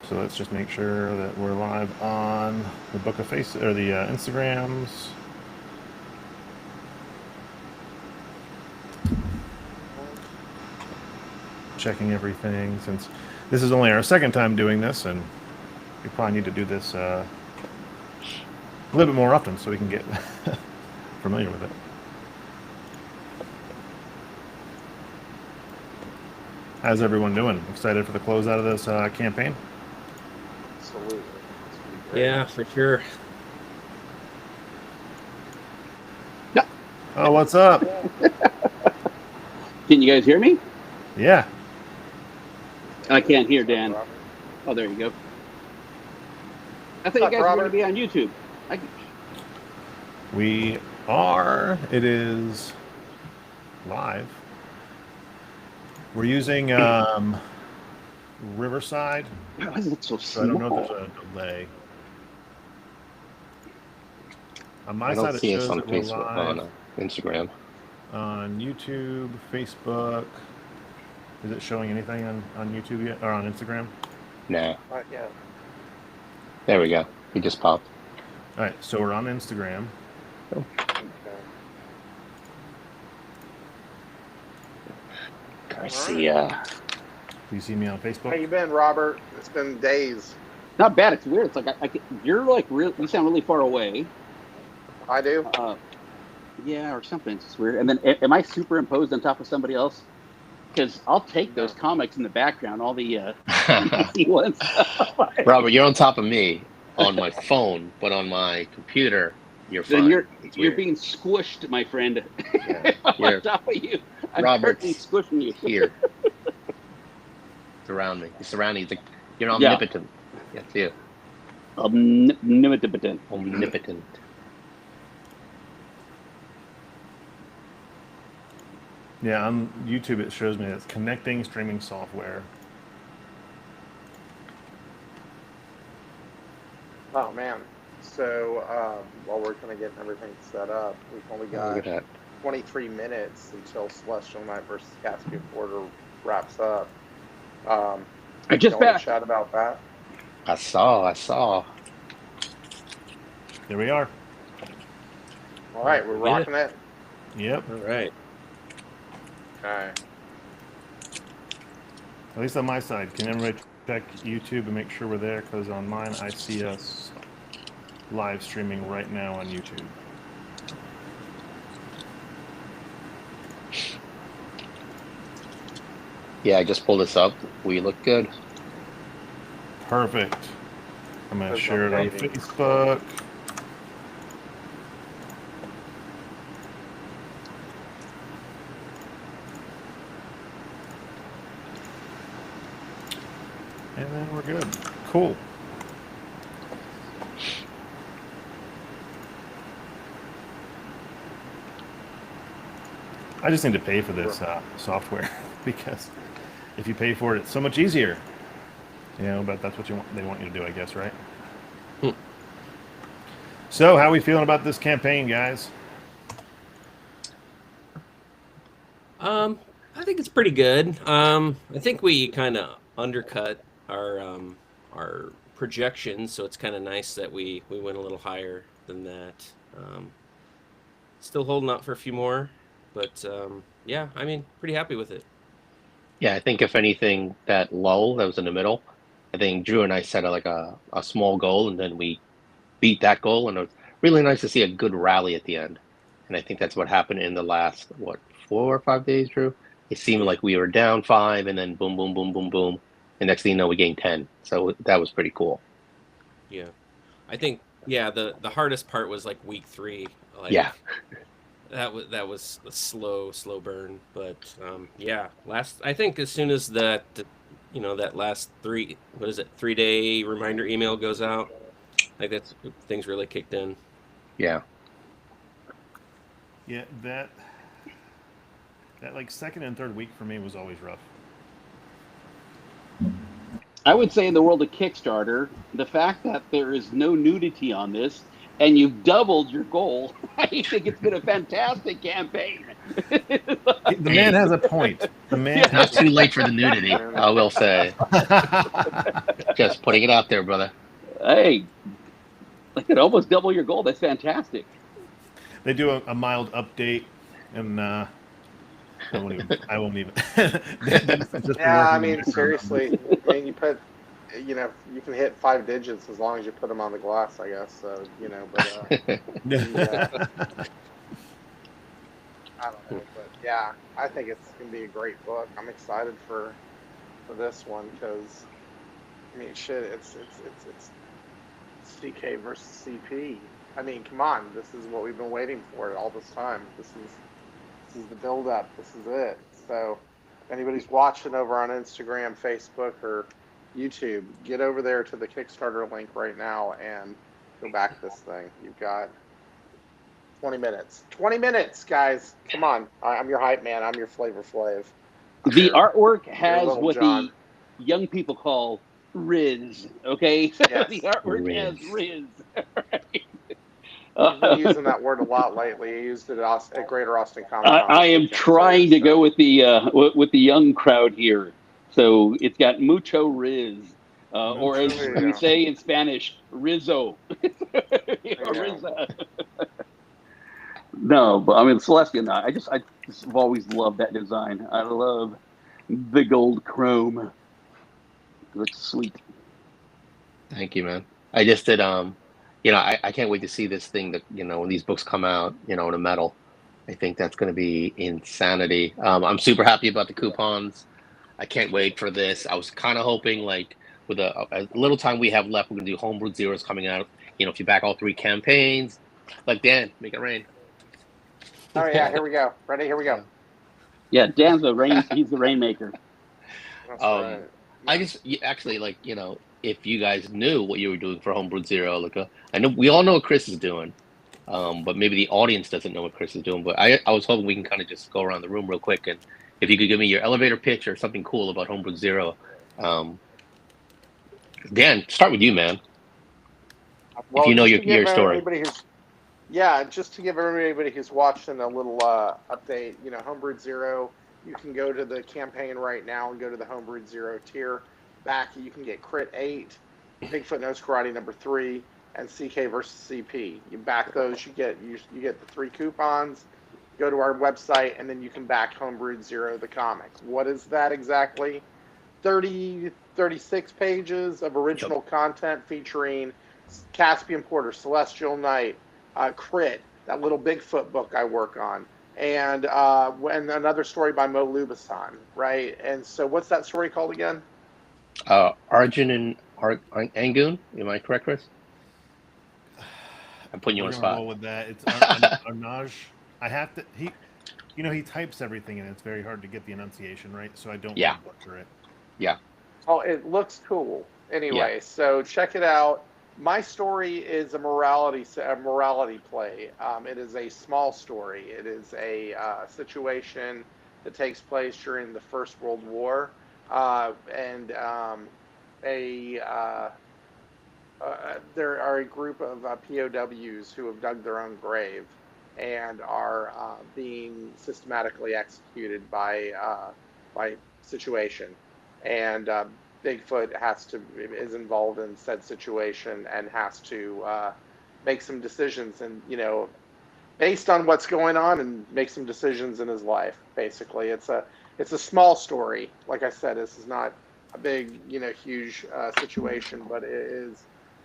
So let's just make sure that we're live on the Book of Face or the Instagrams. Checking everything since this is only our second time doing this, and we probably need to do this a little bit more often so we can get familiar with it. How's everyone doing? Excited for the closeout of this campaign? Absolutely. Yeah, for sure. Oh, what's up? Can you guys hear me? Yeah. I can't hear Dan. Oh, there you go. I thought you guys were going to be on YouTube. We are. It is live. We're using Riverside. Why is it so So I don't know small? if there's a delay. On my I side, don't it see us shows on that we're Facebook, live on Instagram. on YouTube, Facebook. Is it showing anything on YouTube yet, or on Instagram? Nah. Not yet. There we go. He just popped. All right, so we're on Instagram. Okay. Garcia. Do you see me on How Facebook? you been, Robert? It's been days. Not bad. It's weird. It's like you're like real. You sound really far away. I do. Yeah, or something. It's weird. And then, am I superimposed on top of somebody else? Because I'll take those comics in the background, all the ones. Robert, you're on top of me on my phone, but on my computer, you're fine. Then you're weird. being squished, my friend. Yeah, on you're- top of you. I'm Robert's currently squishing you. here. Surround me. You're surrounding. You're omnipotent. Yeah. That's you. Omnipotent. Omnipotent. Yeah, on YouTube it shows me it's connecting streaming software. Oh man. So while we're kind of getting everything set up, we've only Look got at that. 23 minutes until Celestial Knight versus Caspian Porter wraps up. I just y'all wanna back. chat about that. I saw. Here we are. All right, we're rocking it. Yep. All right. Okay. At least on my side. Can everybody check YouTube and make sure we're there? Because on mine, I see us live streaming right now on YouTube. Yeah, I just pulled this up. We look good. Perfect. I'm going to There's share it on nothing. Facebook. And then we're good. Cool. I just need to pay for this software because if you pay for it, it's so much easier. You know, but that's what they want you to do, I guess, right? So, how are we feeling about this campaign, guys? I think it's pretty good. I think we kind of undercut our projections, so it's kind of nice that we went a little higher than that. Still holding out for a few more, but yeah, I mean, pretty happy with it. Yeah, I think if anything, that lull that was in the middle, I think Drew and I set a small goal, and then we beat that goal, and it was really nice to see a good rally at the end. And I think that's what happened in the last, 4 or 5 days, Drew? It seemed like we were down 5, and then boom, boom, boom, boom, boom. And next thing you know, we gained 10. So that was pretty cool. Yeah, I think the hardest part was like week 3. Like, Yeah. That was a slow burn, but yeah. I think as soon as that last 3-day reminder email goes out, like that's things really kicked in. Yeah. Yeah, that like second and third week for me was always rough. I would say in the world of Kickstarter, the fact that there is no nudity on this and you've doubled your goal, I think it's been a fantastic campaign. The man has a point. The man Not too late for the nudity, I will say. Just putting it out there, brother. Hey, I could almost double your goal. That's fantastic. They do a mild update, and I won't even. Yeah, I mean, seriously, I mean, you can hit 5 digits as long as you put them on the glass, I guess. So, but I don't know, but yeah, I think it's gonna be a great book. I'm excited for this one because, I mean, shit, it's CK versus CP. I mean, come on, this is what we've been waiting for all this time. This is the build up. This is it. So, if anybody's watching over on Instagram, Facebook, or YouTube, get over there to the Kickstarter link right now and go back this thing. You've got 20 minutes. 20 minutes, guys. Come on. I'm your hype man. I'm your Flavor Flav. The artwork has Little what John. the young people call Riz. Okay, Yes. the artwork Riz. has Riz. I've been using that word a lot lately. I used it at Greater Austin Comic Con. I am trying to go with the young crowd here. So it's got mucho Riz, or as Mucho. we say in Spanish, Rizzo. you go. Rizzo. No, but I mean Celestian. I just have always loved that design. I love the gold chrome. It looks sweet. Thank you, man. I just did. I can't wait to see this thing that when these books come out. In a metal. I think that's going to be insanity. I'm super happy about the coupons. I can't wait for this. I was kind of hoping, like, with a little time we have left, we're going to do Homebrew Zeros coming out. If you back all 3 campaigns, like Dan, make it rain. Oh yeah, here we go. Ready? Here we go. Yeah, Dan's he's the rainmaker. That's I actually if you guys knew what you were doing for Homebrew Zero, I know we all know what Chris is doing, but maybe the audience doesn't know what Chris is doing. But I was hoping we can kind of just go around the room real quick, and if you could give me your elevator pitch or something cool about Homebrew Zero. Dan, start with you, man. Well, if you know just to your give story. Just to give everybody who's watching a little update, Homebrew Zero, you can go to the campaign right now and go to the Homebrew Zero tier. Back, you can get Crit 8, Bigfoot Knows Karate number 3, and CK versus CP. You back those, you get the 3 coupons. Go to our website, and then you can back Homebrew Zero, the comic. What is that exactly? 36 pages of original content featuring Caspian Porter, Celestial Knight, Crit, that little Bigfoot book I work on, and another story by Mo Lubasan, right? And so what's that story called again? Arjun and Angoon. Am I correct, Chris? I'm putting you on the spot. Roll with that. It's Arnaj. I have to. He types everything, and it's very hard to get the enunciation right. So I don't want to butcher it. Yeah. Oh, it looks cool. Anyway, so check it out. My story is a morality play. It is a small story. It is a situation that takes place during the First World War, there are a group of POWs who have dug their own grave and are being systematically executed by situation, and Bigfoot is involved in said situation and has to make some decisions, and based on what's going on, and make some decisions in his life. Basically, it's a small story. Like I said, this is not a big, huge situation, but it is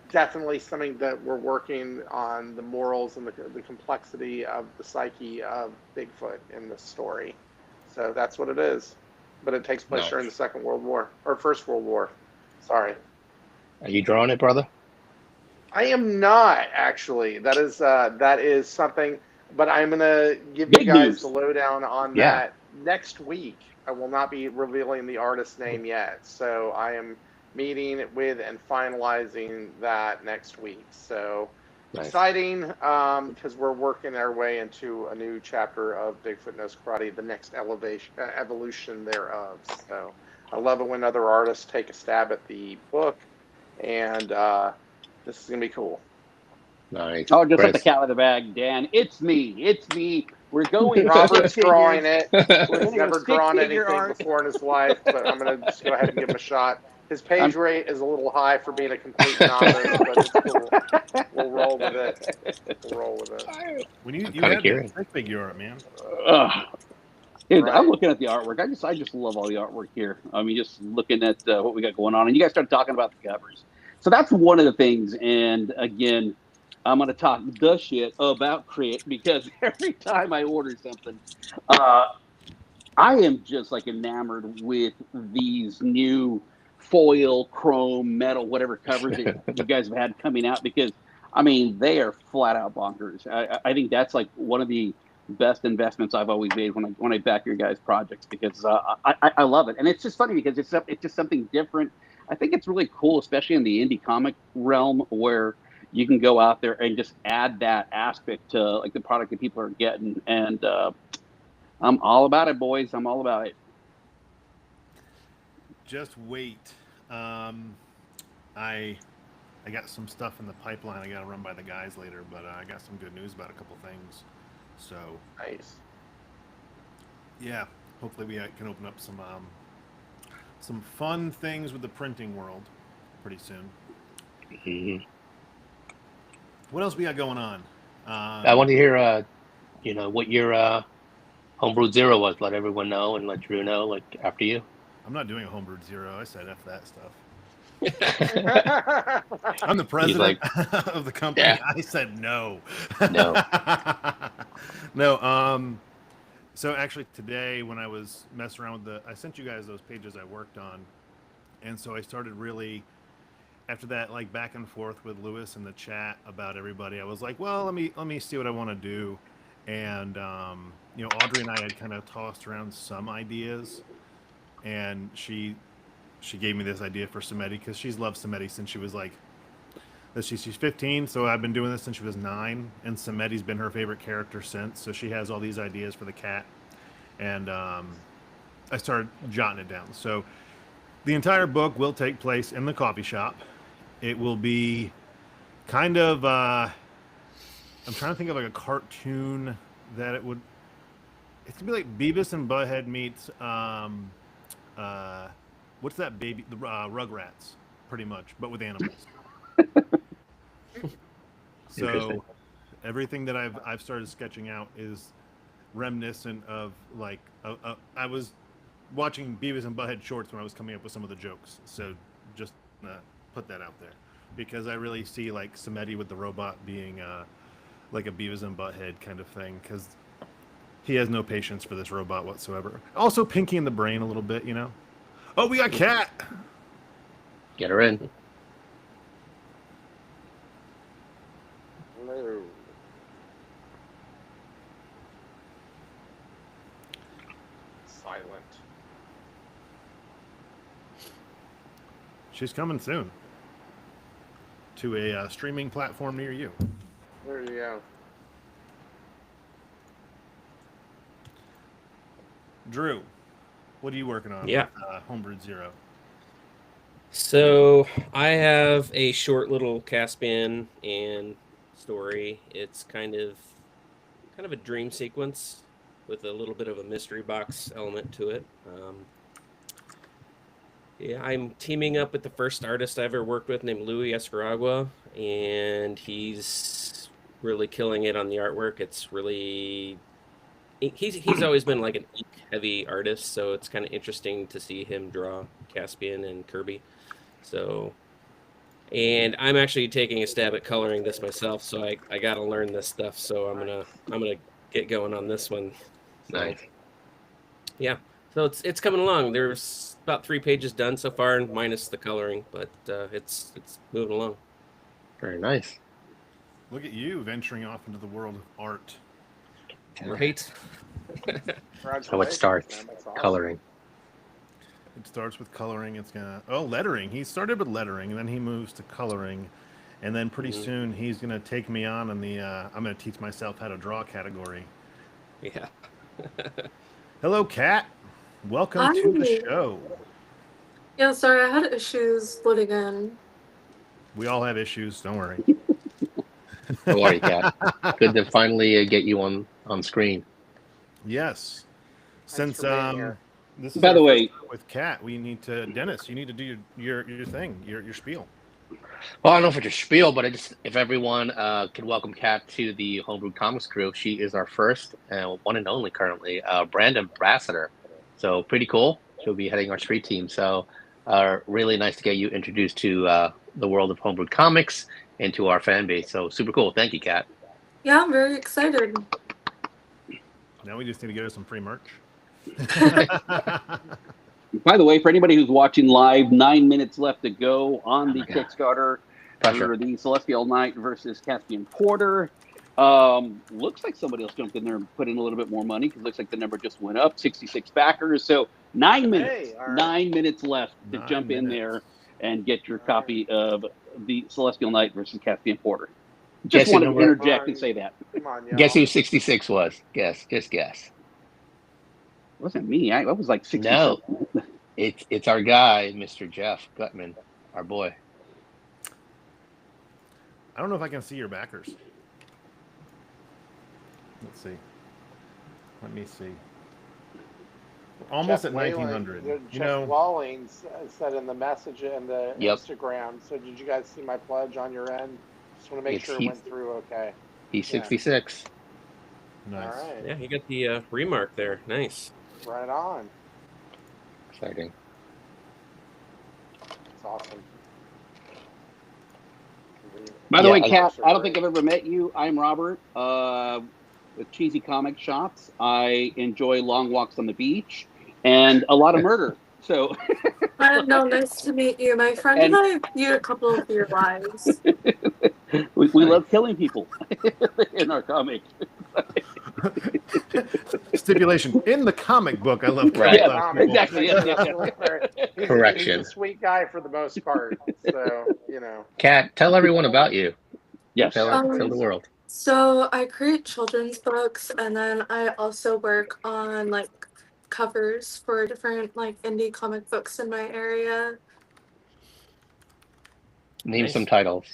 definitely something that we're working on, the morals and the complexity of the psyche of Bigfoot in this story. So that's what it is. But it takes place during the Second World War, or First World War. Sorry. Are you drawing it, brother? I am not, actually. That is something, but I'm going to give you guys the lowdown on that next week. I will not be revealing the artist's name yet. So I am meeting with and finalizing that next week. So exciting, because we're working our way into a new chapter of Bigfoot Knows Karate, the next evolution thereof. So I love it when other artists take a stab at the book, and this is going to be cool. Nice. Oh, just let the cat out of the bag, Dan. It's me. We're going. Robert's drawing it. We're He's never drawn anything before in his life, but I'm going to just go ahead and give him a shot. His page rate is a little high for being a complete novice, but it's cool. We'll roll with it. We'll roll with it. When you kinda had curious. that figure art, man. Dude, Right. I'm looking at the artwork. I just love all the artwork here. I mean, just looking at what we got going on, and you guys started talking about the covers. So that's one of the things. And again, I'm going to talk the shit about Crit because every time I order something, I am just like enamored with these new foil, chrome, metal, whatever covers that you guys have had coming out because, I mean, they are flat out bonkers. I think that's like one of the best investments I've always made when I back your guys' projects because I love it. And it's just funny because it's just something different. I think it's really cool, especially in the indie comic realm where you can go out there and just add that aspect to like the product that people are getting. And I'm all about it, boys. I'm all about it. Just wait. I got some stuff in the pipeline. I got to run by the guys later, but I got some good news about a couple things. So Nice. yeah, hopefully we can open up some fun things with the printing world pretty soon. Mhm. What else we got going on? I want to hear, what your Homebrew Zero was. Let everyone know and let Drew know, like, after you. I'm not doing a Homebrewed Zero. I said F that stuff. Nice. I'm the president of the company. Yeah. I said no. No. No. So actually today when I was messing around with I sent you guys those pages I worked on. And so I started really, after that, like back and forth with Lewis in the chat about everybody, I was like, well, let me see what I want to do. And, Audrey and I had kind of tossed around some ideas, and she gave me this idea for Samedi because she's loved Samedi since she was like, she's 15, so I've been doing this since she was 9, and Samedi's been her favorite character since. So she has all these ideas for the cat, and I started jotting it down. So the entire book will take place in the coffee shop. It will be kind of I'm trying to think of like a cartoon that it would. It's gonna be like Beavis and Butthead meets what's that baby? The Rugrats, pretty much, but with animals. So Interesting. everything that I've started sketching out is reminiscent of like I was watching Beavis and Butthead shorts when I was coming up with some of the jokes. So just put that out there because I really see like Samedi with the robot being like a Beavis and Butthead kind of thing because he has no patience for this robot whatsoever. Also Pinky in the Brain a little bit, Oh, we got Cat. Get her in. No. Silent. She's coming soon to a streaming platform near you. There you go. Drew, what are you working on? Yeah. With, Homebrewed Zero. So I have a short little Caspian and story. It's kind of a dream sequence with a little bit of a mystery box element to it. I'm teaming up with the first artist I ever worked with named Louis Escaragua, and he's really killing it on the artwork. It's really he's always been like an ink heavy artist, so it's kind of interesting to see him draw Caspian and Kirby. So, and I'm actually taking a stab at coloring this myself, so I got to learn this stuff. So I'm gonna get going on this one. So, Nice. yeah. So it's coming along. There's about 3 pages done so far, minus the coloring, but it's moving along. Very nice. Look at you venturing off into the world of art. Right. How it starts. Man, that's awesome. Coloring. It starts with coloring. It's lettering. He started with lettering, and then he moves to coloring, and then pretty soon he's gonna take me on in the I'm gonna teach myself how to draw category. Yeah. Hello, Kat. Welcome to the show. Yeah, sorry, I had issues loading in. We all have issues. Don't worry. Don't worry, Kat. Good to finally get you on screen. Yes. Thanks Since for being here. This is By our the first way- time with Kat. We need to Dennis. You need to do your thing, your spiel. Well, I don't know if it's a spiel, but if everyone can welcome Kat to the Homebrew Comics crew, she is our first and one and only currently brand ambassador. So pretty cool. She'll be heading our street team. So really nice to get you introduced to the world of Homebrew Comics and to our fan base. So super cool. Thank you, Kat. Yeah, I'm very excited. Now we just need to get her some free merch. By the way, for anybody who's watching live, 9 minutes left to go on the Oh my God. Kickstarter Pressure. for the Celestial Knight versus Caspian Porter. Looks like somebody else jumped in there and put in a little bit more money because it looks like the number just went up, 66 backers. So 9 minutes, all right. 9 minutes left to 9 jump in minutes. there and get your copy of the Celestial Knight versus Caspian Porter. Guess Just who wanted to number- interject and say that. Come on, y'all. Guess who 66 was? Guess. Just guess. It wasn't me. I was like 60. No. It's our guy, Mr. Jeff Gutman, our boy. I don't know if I can see your backers. Let's see. Let me see. We're almost Jeff at Whalen- 1900. You Jeff know, Walling said in the message in the Yep. Instagram. So did you guys see my pledge on your end? Just want to make It's sure it he- went through okay. He's Yeah. 66. nice. All right, Yeah, you got the remark there. Nice. right on. Exciting. It's awesome. By the Yeah, way, I- Kat, I don't think I've ever met you. I'm Robert with Cheesy Comic Shots. I enjoy long walks on the beach and a lot of murder. So No, nice to meet you. My friend and I viewed a couple of your lives. we love killing people in our comic. Stipulation in the comic book. I love Right. killing Yeah, people. exactly. Yes. He's Correction. a sweet guy for the most part. So, you know. Kat, tell everyone about you. Yes. Tell the Um, world. So I create children's books, and then I also work on like covers for different like indie comic books in my area. Name Nice. some titles.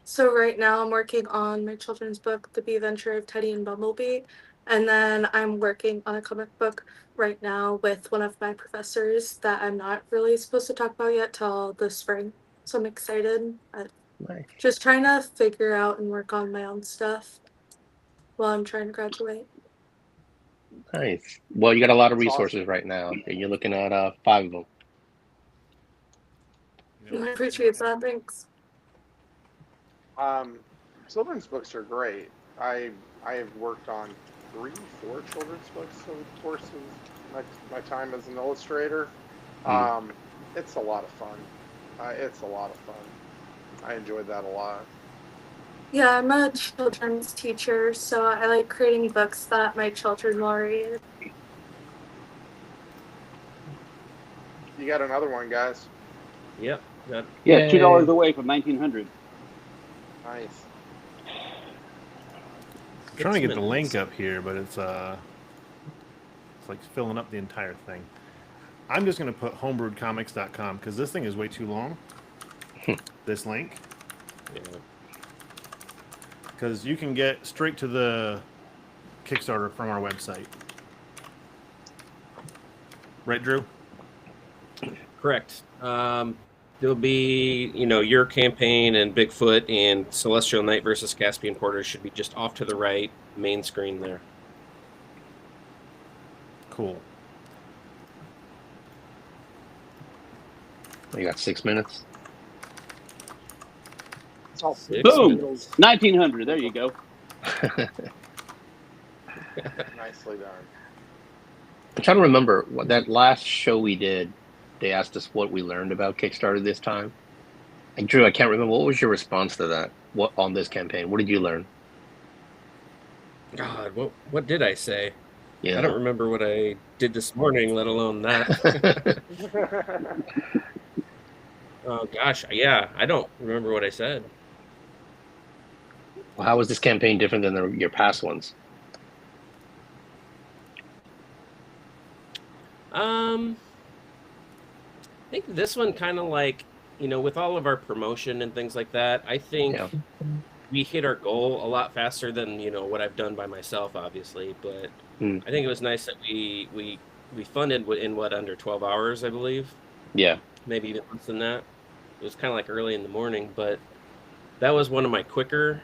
So right now I'm working on my children's book, The Bee Adventure of Teddy and Bumblebee, and then I'm working on a comic book right now with one of my professors that I'm not really supposed to talk about yet till the spring. So I'm excited. Nice. Just trying to figure out and work on my own stuff while I'm trying to graduate. Nice. Well, you got a lot of That's resources right now, and you're looking at 5 of them. I appreciate that. Thanks. Children's books are great. I have worked on 3, 4 children's books over the course of my time as an illustrator. It's a lot of fun. It's a lot of fun. I enjoyed that a lot. Yeah, I'm a children's teacher, so I like creating books that my children will read. You got another one, guys. Yep. Got Yeah, $2 Yay. away from 1900. Nice. I'm trying to get the link up here, but it's like filling up the entire thing. I'm just going to put homebrewedcomics.com because this thing is way too long. This link, yeah. because you can get straight to the Kickstarter from our website. Right, Drew? Correct. There'll be, your campaign and Bigfoot and Celestial Knight versus Caspian Porter should be just off to the right, main screen there. Cool. You got 6 minutes. Six Boom. minutes. 1900. There you go. Nicely done. I'm trying to remember what that last show we did. They asked us what we learned about Kickstarter this time. And Drew, I can't remember. What was your response to that? What on this campaign? What did you learn? God, what did I say? Yeah. I don't remember what I did this morning, let alone that. Oh gosh, yeah, I don't remember what I said. Well, how was this campaign different than your past ones? I think this one kind of like, with all of our promotion and things like that, I think Yeah. we hit our goal a lot faster than, what I've done by myself, obviously. But Hmm. I think it was nice that we we funded in what, under 12 hours, I believe, Yeah. maybe even less than that. It was kind of like early in the morning, but that was one of my quicker,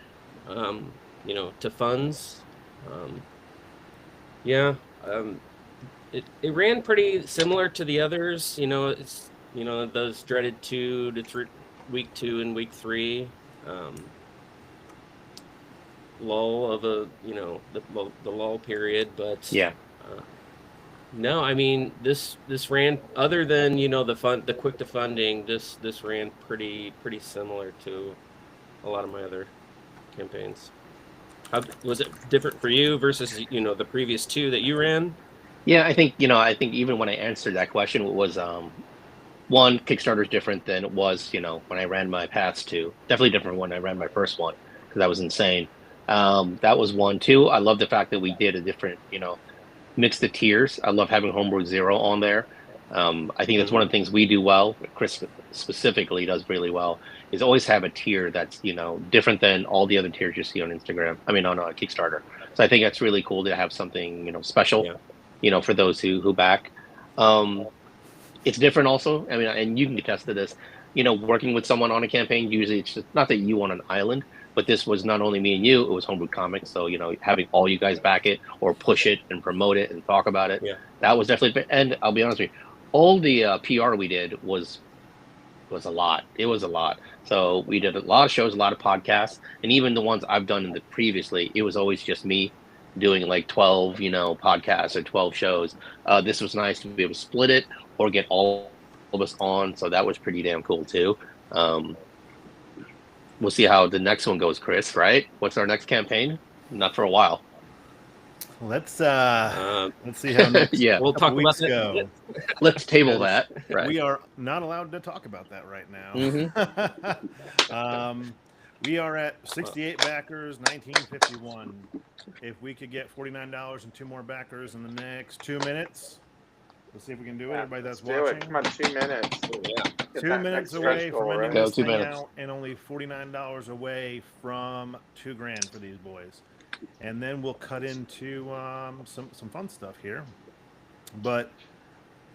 to funds. Um, yeah, it ran pretty similar to the others. It's those dreaded 2 to 3 week 2 and week 3. Lull of the lull period, but Yeah. uh, no, I mean this ran, other than the quick to funding, this ran pretty similar to a lot of my other campaigns. How was it different for you versus the previous 2 that you ran? Yeah, I think even when I answered that question, it was one, Kickstarter is different than it was, when I ran my past 2. Definitely different when I ran my first one because that was insane. That was one. Two, I love the fact that we did a different, mix the tiers. I love having Homebrew Zero on there. I think that's one of the things we do well. Chris specifically does really well. Is always have a tier that's different than all the other tiers you see on Instagram. I mean, on Kickstarter. So I think that's really cool to have something special, for those who back. It's different also. I mean, and you can attest to this. Working with someone on a campaign, usually it's just not that you on an island, but this was not only me and you, it was Homebrew Comics. So, having all you guys back it or push it and promote it and talk about it, Yeah. that was definitely, and I'll be honest with you, all the PR we did was a lot. It was a lot. So we did a lot of shows, a lot of podcasts, and even the ones I've done in the previously, it was always just me doing like 12, podcasts or 12 shows. This was nice to be able to split it or get all of us on. So that was pretty damn cool too. We'll see how the next one goes, Chris, right? What's our next campaign? Not for a while. Let's see how next Yeah. We'll talk about weeks that. go. Let's table Because that. Right. We are not allowed to talk about that right now. Mhm. We are at 68 backers, 1951. If we could get $49 and 2 more backers in the next 2 minutes, let's see if we can do it. Everybody that's Let's do watching. it. Come on, 2 minutes. Yeah. Get 2 that minutes next away stretch goal, from ending right? Go, this 2 thing minutes. out, and only $49 away from $2,000 for these boys. And then we'll cut into some fun stuff here. But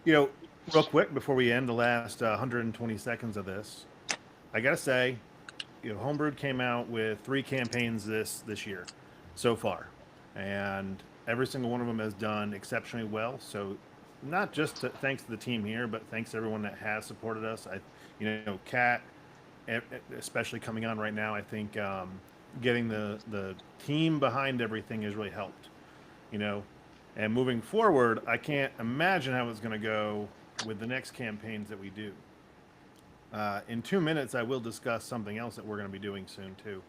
real quick before we end the last 120 seconds of this, I gotta say, Homebrewed came out with 3 campaigns this year so far, and every single one of them has done exceptionally well. So not just thanks to the team here, but thanks to everyone that has supported us. Kat, especially coming on right now, I think getting the team behind everything has really helped. And moving forward, I can't imagine how it's going to go with the next campaigns that we do. In 2 minutes, I will discuss something else that we're going to be doing soon too,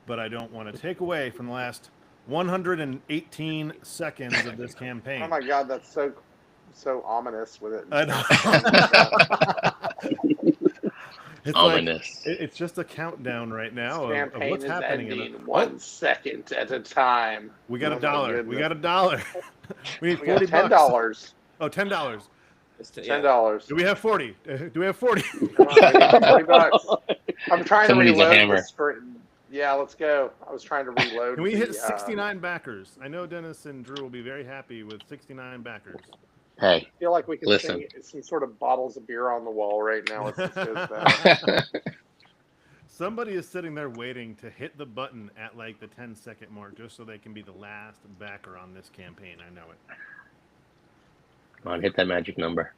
but I don't want to take away from the last 118 seconds of this campaign. Oh my God, that's so ominous with it. I know. It's Ominous. it's just a countdown right now This of campaign what's is happening. ending 1 second at a time. We got Oh $1. my We got goodness. $1. We need We got $40. $10. Oh, $10. $10. Do we have 40? Do we have 40? Come on, we need $40. I'm trying Someone to needs a reload hammer. the screen. Yeah, let's go. I was trying to reload. Can we hit the, 69 backers? I know Dennis and Drew will be very happy with 69 backers. Hey, I feel like we can listen. see some sort of bottles of beer on the wall right now. Let's just go with that. Somebody is sitting there waiting to hit the button at like the 10-second mark just so they can be the last backer on this campaign. I know it. Come on, hit that magic number.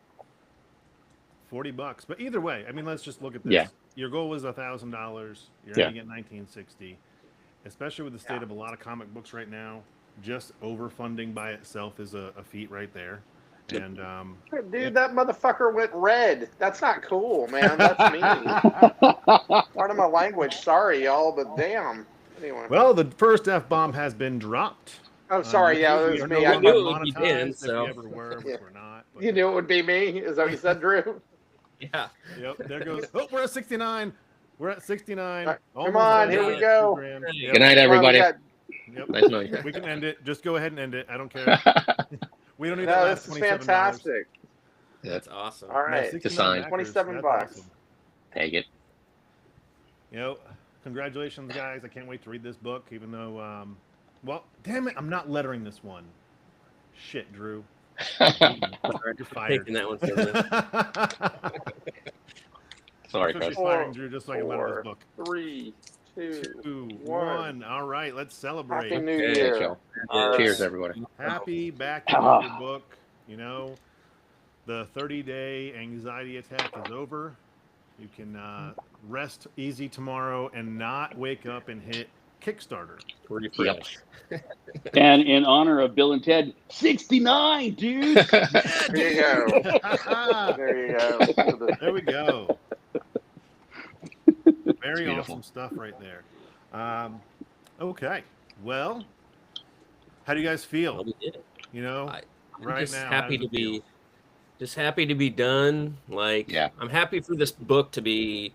$40. But either way, I mean, let's just look at this. Yeah. Your goal was $1,000. You're Yeah. ending at 1960. Especially with the state of a lot of comic books right now, just overfunding by itself is a feat right there. And Dude, that motherfucker went red. That's not cool, man. That's mean. Part of my language. Sorry, y'all, but damn. Anyway. well, the first F-bomb has been dropped. Oh, sorry. Yeah, We it are was no me. I longer knew it would be Dan, monetized if so- we ever were, which Yeah. we're not. But You knew it would be me? Is that what you said, Drew? Yeah. Yep, there goes. Oh, we're at 69. We're at 69. Right, come Almost on, at here we $2,000. go. Yep, Good night, Come on, we everybody. got- Yep. Nice knowing you. We can end it. Just go ahead and end it. I don't care. We don't need that No, last this is $27. fantastic. That's awesome. All right. 69 sign. backers, 27 that's bucks. awesome. Take it. Congratulations, guys. I can't wait to read this book, even though, well, damn it, I'm not lettering this one. Shit, Drew. You're fired. Taking that one from me. Sorry, That's what she's Chris. firing Drew just so I can let him Four, his book. 3, 2, 2, 1. 1. All right, let's celebrate. Happy New Okay, Year. Joe. All right. Cheers, everybody. Happy back in your book. You know, the 30-day anxiety attack is over. You can rest easy tomorrow and not wake up and hit Kickstarter. Refresh. And in honor of Bill and Ted, 69, dude. There you go. There you go. There we go. Very beautiful. awesome stuff right there. Okay. Well, how do you guys feel? Well, we did it. You know, I'm right just now, happy how does to it feel? be just happy to be done. Like, Yeah. I'm happy for this book to be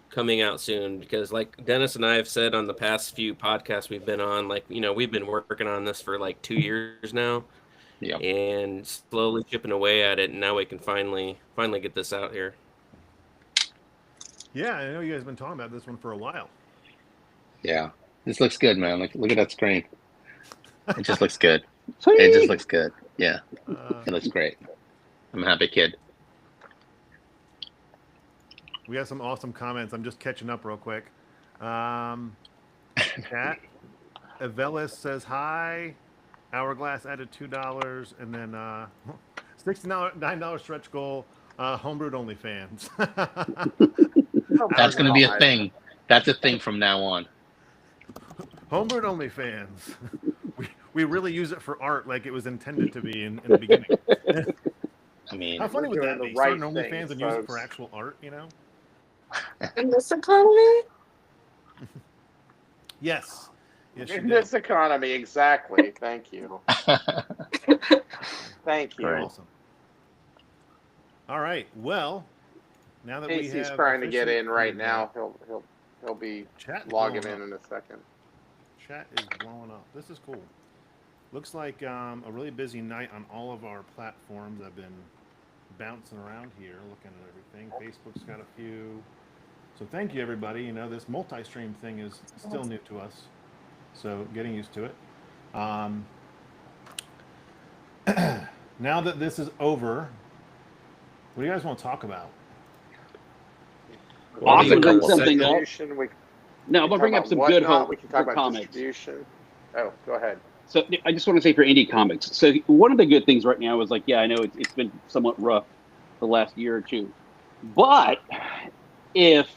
coming out soon because, like Dennis and I have said on the past few podcasts we've been on, like, you know, we've been working on this for like 2 years now. Yeah. And slowly chipping away at it, and now we can finally get this out here. Yeah, I know you guys have been talking about this one for a while. Yeah. This looks good, man. Look at that screen. It just looks good. Sweet. It just looks good. Yeah. Uh, It looks great. I'm a happy kid. we got some awesome comments. I'm just catching up real quick. Chat. Avelis says hi. Hourglass added $2, and then $69 stretch goal. Homebrewed OnlyFans. That's going to be a thing. That's a thing from now on. Homebrewed OnlyFans. We really use it for art, like it was intended to be in the beginning. I mean, How funny We're would that doing be? the right Start an OnlyFans things, and use it for folks. actual art, you know? In this economy? Yes. Yes, you In did. this economy, exactly. Thank you. Thank you. Right. Awesome. All right. Well, now that we Casey's have trying to get officially in right covered now. He'll be that, chat is logging blowing in up. a second. Chat is blowing up. This is cool. Looks like a really busy night on all of our platforms. I've been bouncing around here, looking at everything. Facebook's got a few. So thank you, everybody. You know, this multi-stream thing is still new to us, so getting used to it. Now that this is over, what do you guys want to talk about? Awesome. Bring Well, something up. Distribution, we No, I'm can gonna bring talk up some about good whatnot, hope We can for talk about comics. distribution. Oh, go ahead. So I just want to say for indie comics. So one of the good things right now is like, yeah, I know it's been somewhat rough the last year or two, but if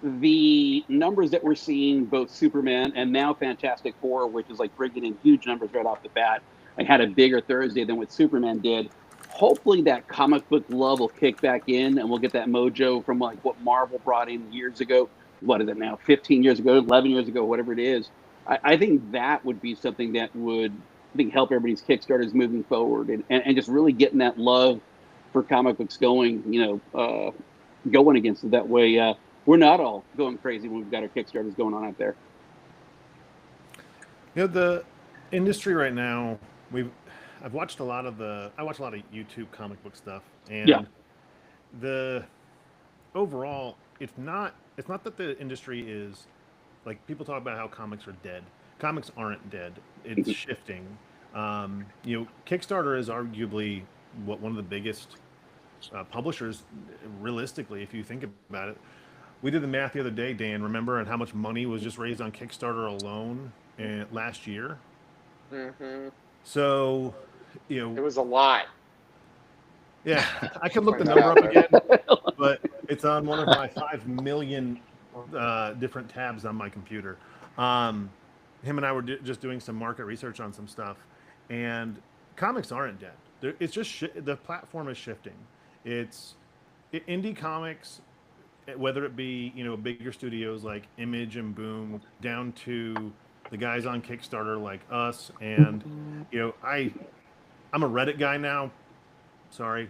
the numbers that we're seeing, both Superman and now Fantastic Four, which is like bringing in huge numbers right off the bat, I had a bigger Thursday than what Superman did. Hopefully that comic book love will kick back in and we'll get that mojo from like what Marvel brought in years ago. What is it now? 15 years ago, 11 years ago, whatever it is. I think that would be something that would, I think, help everybody's Kickstarters moving forward and just really getting that love for comic books going, going against it. That way we're not all going crazy when we've got our Kickstarters going on out there. You know, the industry right now, I've watched a lot of YouTube comic book stuff, and Yeah. the overall, it's not that the industry is, like, people talk about how comics are dead. Comics aren't dead. It's shifting. Kickstarter is arguably one of the biggest publishers, realistically, if you think about it. We did the math the other day, Dan, remember, and how much money was just raised on Kickstarter alone last year? Mm-hmm. So, It was a lot. yeah, I can look the Find number that up out, again, but it's on one of my 5 million different tabs on my computer. Him and I were just doing some market research on some stuff, and comics aren't dead. It's just the platform is shifting. It's indie comics, whether it be bigger studios like Image and Boom, down to the guys on Kickstarter like us, and I'm a Reddit guy now. Sorry,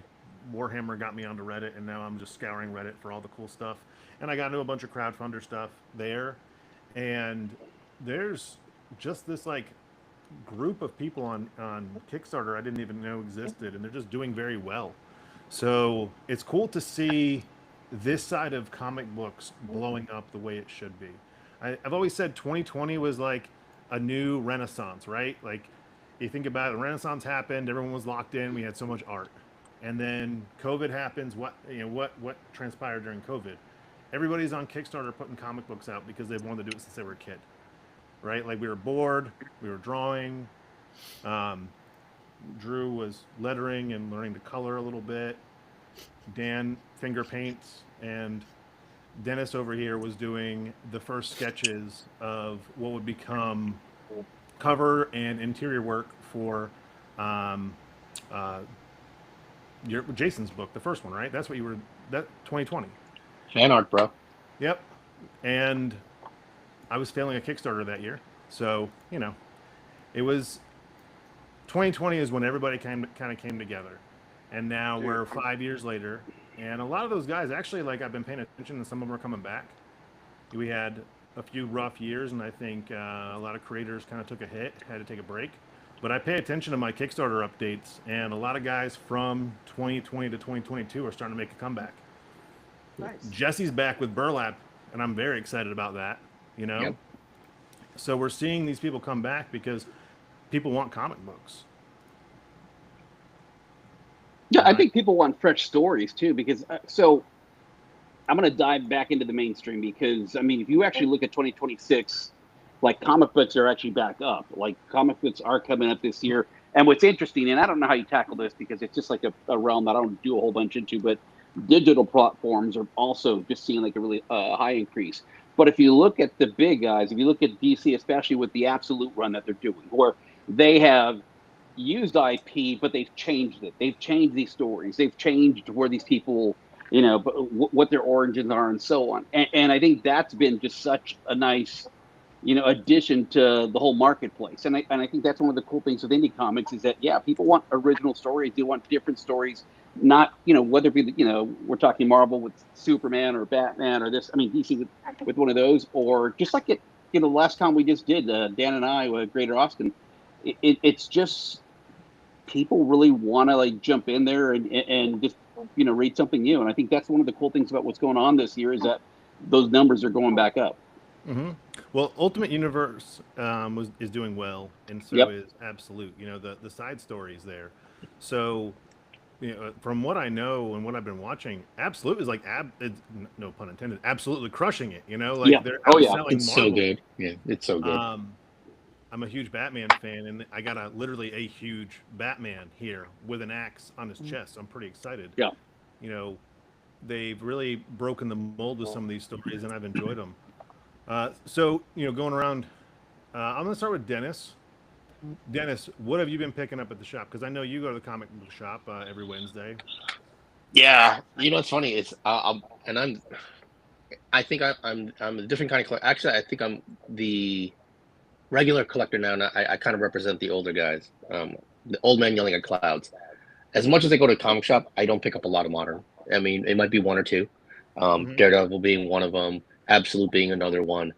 Warhammer got me onto Reddit, and now I'm just scouring Reddit for all the cool stuff. And I got into a bunch of crowdfunder stuff there, and there's just this like group of people on Kickstarter I didn't even know existed, and they're just doing very well. So it's cool to see this side of comic books blowing up the way it should be. I've always said 2020 was like a new renaissance, right? Like you think about it, Renaissance happened, everyone was locked in, we had so much art. And then COVID happens. What transpired during COVID? Everybody's on Kickstarter putting comic books out because they've wanted to do it since they were a kid, right? Like we were bored, we were drawing. Drew was lettering and learning to color a little bit. Dan finger paints, and Dennis over here was doing the first sketches of what would become cover and interior work for Jason's book, the first one, right? That's what you were, that 2020. Fan art, bro. Yep. And I was failing a Kickstarter that year. So, it was 2020 is when everybody kind of came together. And now we're 5 years later. And a lot of those guys, actually, like I've been paying attention, and some of them are coming back. We had a few rough years, and I think a lot of creators kind of took a hit, had to take a break. But I pay attention to my Kickstarter updates, and a lot of guys from 2020 to 2022 are starting to make a comeback. Nice. Jesse's back with Burlap, and I'm very excited about that, Yep. So we're seeing these people come back because people want comic books. Yeah, I think people want fresh stories too, because so I'm going to dive back into the mainstream because, I mean, if you actually look at 2026, like comic books are actually back up. Like comic books are coming up this year. And what's interesting, and I don't know how you tackle this because it's just like a realm that I don't do a whole bunch into, but digital platforms are also just seeing like a really high increase. But if you look at the big guys, if you look at DC, especially with the Absolute run that they're doing, where they have used IP, but they've changed it. They've changed these stories. They've changed where these people, what their origins are and so on. And I think that's been just such a nice, addition to the whole marketplace. And I think that's one of the cool things with indie comics is that, yeah, people want original stories. They want different stories, not, whether it be, we're talking Marvel with Superman or Batman or this, I mean, DC with one of those, or just like it, last time we just did, Dan and I with Greater Austin, it's just people really want to like jump in there and just, read something new. And I think that's one of the cool things about what's going on this year is that those numbers are going back up. Mm-hmm. Well, Ultimate Universe is doing well, and so is Absolute. The side stories there. So, from what I know and what I've been watching, Absolute is like no pun intended, absolutely crushing it. They're outselling It's Marvel. so good. Yeah, it's so good. I'm a huge Batman fan, and I got literally a huge Batman here with an axe on his chest. I'm pretty excited. Yeah. They've really broken the mold with some of these stories, and I've enjoyed them. So, going around, I'm going to start with Dennis. Dennis, what have you been picking up at the shop? Because I know you go to the comic book shop every Wednesday. Yeah, it's funny. It's I think I'm a different kind of collector. Actually, I think I'm the regular collector now, and I kind of represent the older guys. The old man yelling at clouds. As much as I go to a comic shop, I don't pick up a lot of modern. I mean, it might be one or two. Daredevil being one of them. Absolute being another one.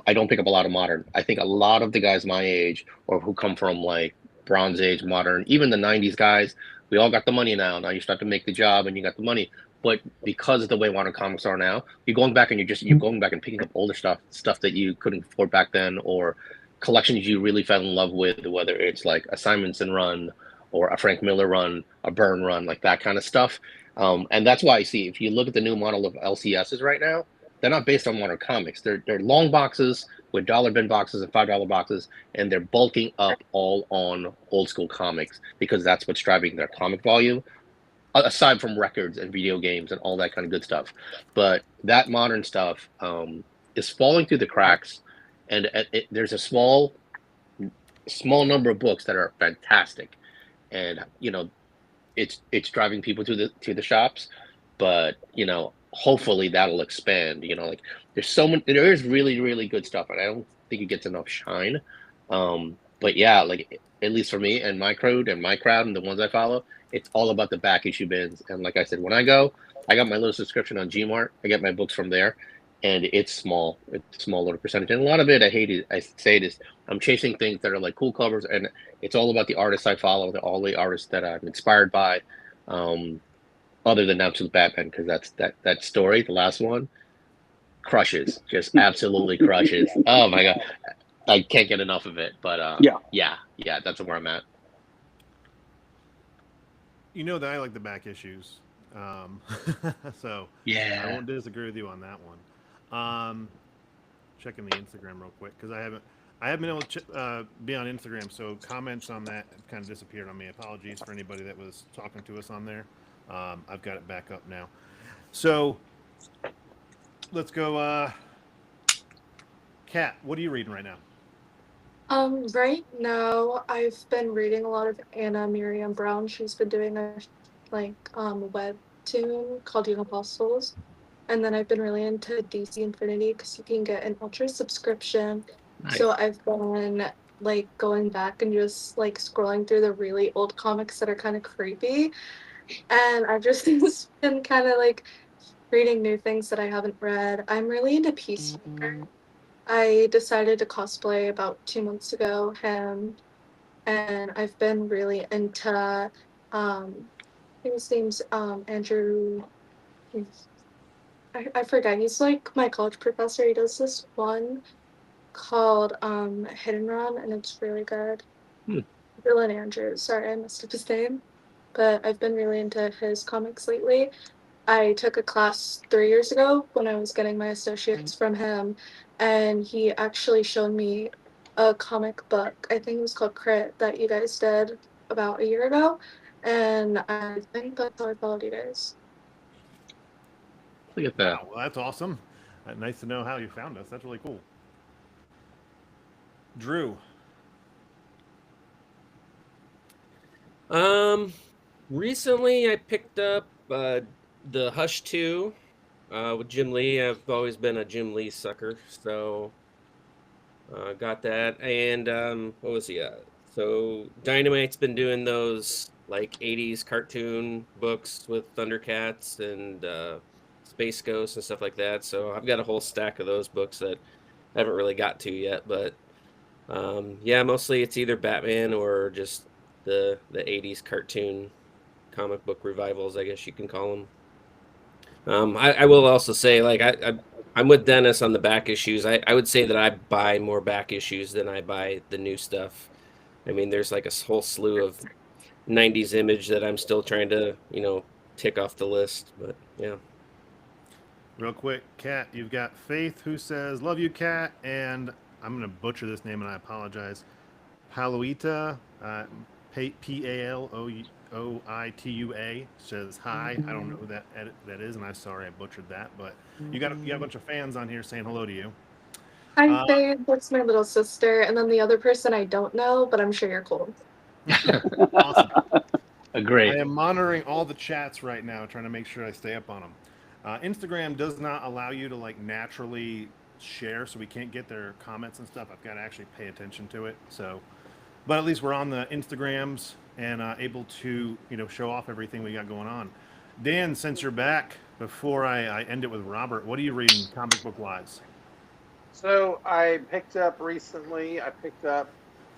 I don't pick up a lot of modern. I think a lot of the guys my age or who come from like Bronze Age, modern, even the 90s guys, we all got the money now. Now you start to make the job and you got the money. But because of the way modern comics are now, you're going back and you're going back and picking up older stuff that you couldn't afford back then, or collections you really fell in love with, whether it's like a Simonson run or a Frank Miller run, a Byrne run, like that kind of stuff. And that's why I see, if you look at the new model of LCSs right now, they're not based on modern comics. They're long boxes with dollar bin boxes and $5 boxes, and they're bulking up all on old school comics because that's what's driving their comic volume, aside from records and video games and all that kind of good stuff. But that modern stuff is falling through the cracks, and there's a small number of books that are fantastic, and it's driving people to the shops, but hopefully that'll expand. Like there is really, really good stuff, and I don't think it gets enough shine. But yeah, like at least for me and my crowd and the ones I follow, it's all about the back issue bins. And like I said, when I go, I got my little subscription on Gmart. I get my books from there, and it's small. It's a small little percentage, and a lot of it I say it is I'm chasing things that are like cool covers, and it's all about the artists I follow, all the artists that I'm inspired by. Other than Absolute Batman, because that story, the last one, crushes, just absolutely crushes. Oh my god, I can't get enough of it. But yeah, that's where I'm at. you know that I like the back issues, so I Yeah. won't disagree with you on that one. Checking the Instagram real quick because I haven't been able to be on Instagram, so comments on that kind of disappeared on me. Apologies for anybody that was talking to us on there. I've got it back up now. So let's go. Kat, what are you reading right now? Right now I've been reading a lot of Anna Miriam Brown. She's been doing a webtoon called Young Apostles. And then I've been really into DC Infinity because you can get an ultra subscription. Nice. So I've been like going back and just like scrolling through the really old comics that are kind of creepy. And I've just been kind of like reading new things that I haven't read. I'm really into Peacemaker. I decided to cosplay about 2 months ago him, and I've been really into I think his name's Andrew. I forget. He's like my college professor. He does this one called Hit and Run, and it's really good. Dylan Andrews. Sorry, I messed up his name. But I've been really into his comics lately. I took a class 3 years ago when I was getting my associates from him, and he actually showed me a comic book. I think it was called Crit that you guys did about a year ago, and I think that's how I followed you guys. Look at that. Wow, well, that's awesome. Nice to know how you found us. That's really cool. Drew. Recently I picked up the Hush 2 with Jim Lee. I've always been a Jim Lee sucker, so got that. And what was he? So Dynamite's been doing those like 80s cartoon books with Thundercats and Space Ghost and stuff like that. So I've got a whole stack of those books that I haven't really got to yet. But yeah, mostly it's either Batman or just the 80s cartoon comic book revivals, I guess you can call them. I will also say, like, I'm with Dennis on the back issues. I would say that I buy more back issues than I buy the new stuff. I mean, there's like a whole slew of 90s Image that I'm still trying to, tick off the list. But yeah. Real quick, Kat, you've got Faith who says, "Love you, Kat," and I'm going to butcher this name and I apologize. Paluita, Paloitua says hi. I don't know who that is, and I'm sorry I butchered that, but you got a bunch of fans on here saying hello to you. Hi, Faith. That's my little sister, and then the other person I don't know, but I'm sure you're cool. Awesome. Agree. I am monitoring all the chats right now, trying to make sure I stay up on them. Instagram does not allow you to like naturally share, so we can't get their comments and stuff. I've got to actually pay attention to it. So, but at least we're on the Instagrams and able to show off everything we got going on. Dan, since you're back, before I end it with Robert, what are you reading comic book wise? So I picked up recently.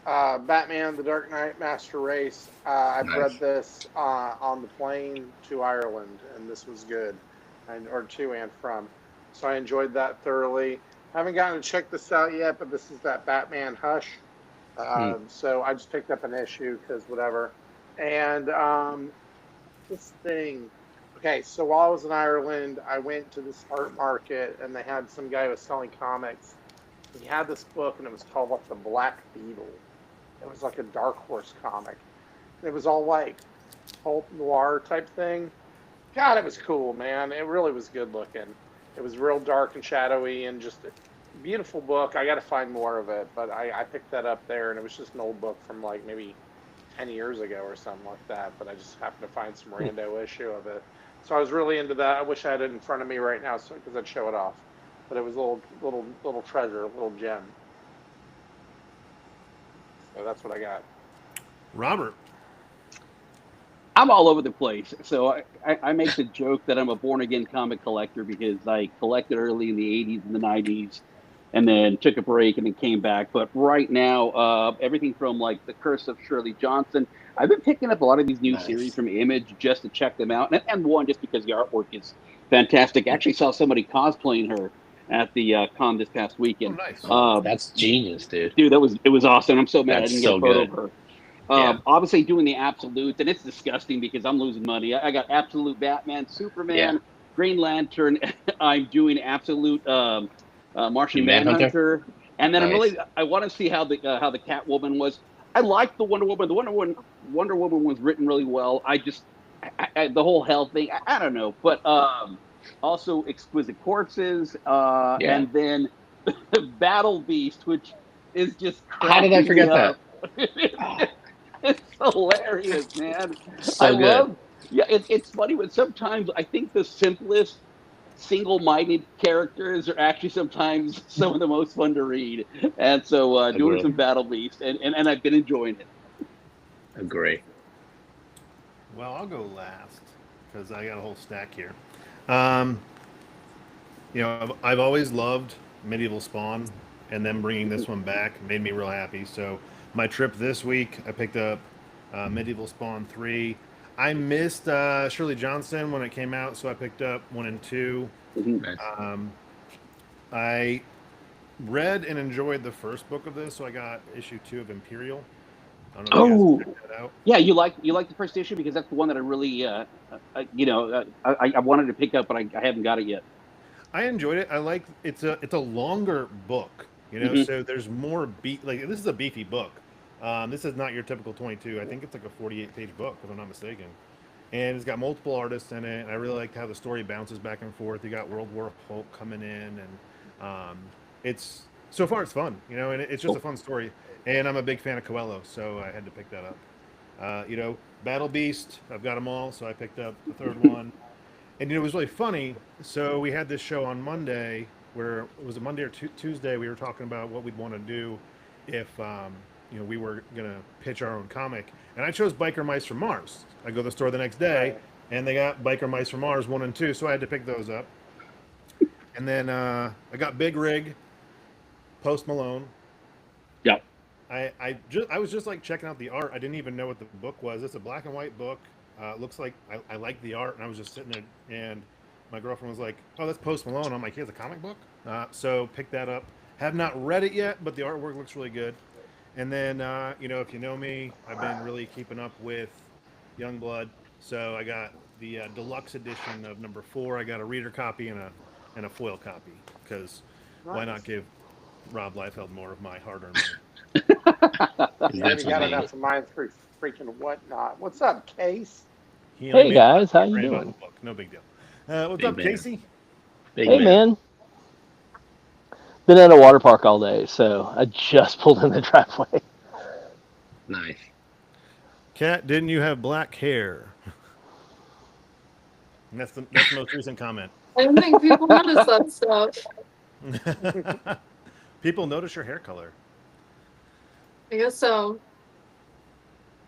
Batman: The Dark Knight Master Race. I've Nice. read this on the plane to Ireland, and this was good, or to and from. So I enjoyed that thoroughly. Haven't gotten to check this out yet, but this is that Batman Hush. So I just picked up an issue because whatever. And this thing. Okay, so while I was in Ireland, I went to this art market, and they had some guy who was selling comics. He had this book, and it was called like The Black Beetle. It was like a Dark Horse comic. It was all like pulp noir type thing. God, it was cool, man. It really was good looking. It was real dark and shadowy and just a beautiful book. I got to find more of it, but I picked that up there, and it was just an old book from like maybe 10 years ago or something like that, but I just happened to find some rando issue of it. So I was really into that. I wish I had it in front of me right now because I'd show it off. But it was a little treasure, a little gem. So that's what I got. Robert. I'm all over the place. So I make the joke that I'm a born-again comic collector because I collected early in the 80s and the 90s and then took a break and then came back. But right now, everything from like The Curse of Shirley Johnson, I've been picking up a lot of these new series from Image just to check them out. And one, just because the artwork is fantastic. I actually saw somebody cosplaying her at the con this past weekend. Oh, nice. That's genius, dude. Dude, it was awesome. I'm so mad That's I didn't get so a photo good. of her. Yeah. Obviously doing the absolute, and it's disgusting because I'm losing money. I got absolute Batman, Superman, Yeah. Green Lantern. I'm doing absolute Martian Manhunter. Manhunter, and then Nice. I want to see how the Catwoman was. I like the Wonder Woman. The Wonder Woman was written really well. The whole hell thing. I don't know, but also Exquisite Corpses, Yeah. and then Battle Beast, which is just How did I cracking me forget that? up. Oh, It's hilarious, man. I so good. love. Yeah, it's funny, but sometimes I think the simplest, single-minded characters are actually sometimes some of the most fun to read. And so, doing Agree. some Battle Beast, and I've been enjoying it. Agree. Well, I'll go last because I got a whole stack here. Um, I've always loved Medieval Spawn, and then bringing this one back made me real happy. So my trip this week, I picked up Medieval Spawn 3. I missed Shirley Johnson when it came out, so I picked up 1 and 2. Nice. I read and enjoyed the first book of this, so I got issue 2 of Imperial. I don't know if you Oh, guys checked that out. yeah, you like the first issue because that's the one that I really, I wanted to pick up, but I haven't got it yet. I enjoyed it. I like it's a longer book, Mhm. so there's more like this is a beefy book. This is not your typical 22. I think it's like a 48-page book, if I'm not mistaken. And it's got multiple artists in it. And I really liked how the story bounces back and forth. You got World War Hulk coming in, and it's so far it's fun, and it's just a fun story. And I'm a big fan of Coelho, so I had to pick that up. Battle Beast. I've got them all, so I picked up the third one. And it was really funny. So we had this show on Monday, where it was a Monday or Tuesday. We were talking about what we'd want to do if we were gonna pitch our own comic. And I chose Biker Mice from Mars. I go to the store the next day, Right. and they got Biker Mice from Mars 1 and 2, so I had to pick those up. And then I got Big Rig, Post Malone. Yeah. I was just like checking out the art. I didn't even know what the book was. It's a black and white book. Looks like I like the art, and I was just sitting there, and my girlfriend was like, "Oh, that's Post Malone." I'm like, "He has a comic book," so picked that up. Have not read it yet, but the artwork looks really good. And then, if you know me, I've been really keeping up with Youngblood. So I got the deluxe edition of number 4. I got a reader copy and a foil copy because why not give Rob Liefeld more of my hard-earned money? I That's haven't got amazing. enough of mine for freaking whatnot. What's up, Case? He only Hey made guys, how $5 you grand on doing? the book. No big deal. What's Big up, man. Casey? Big Hey man, been at a water park all day, so I just pulled in the driveway. Nice. Kat, didn't you have black hair? And that's the most recent comment. I don't think people notice that stuff. People notice your hair color. I guess so.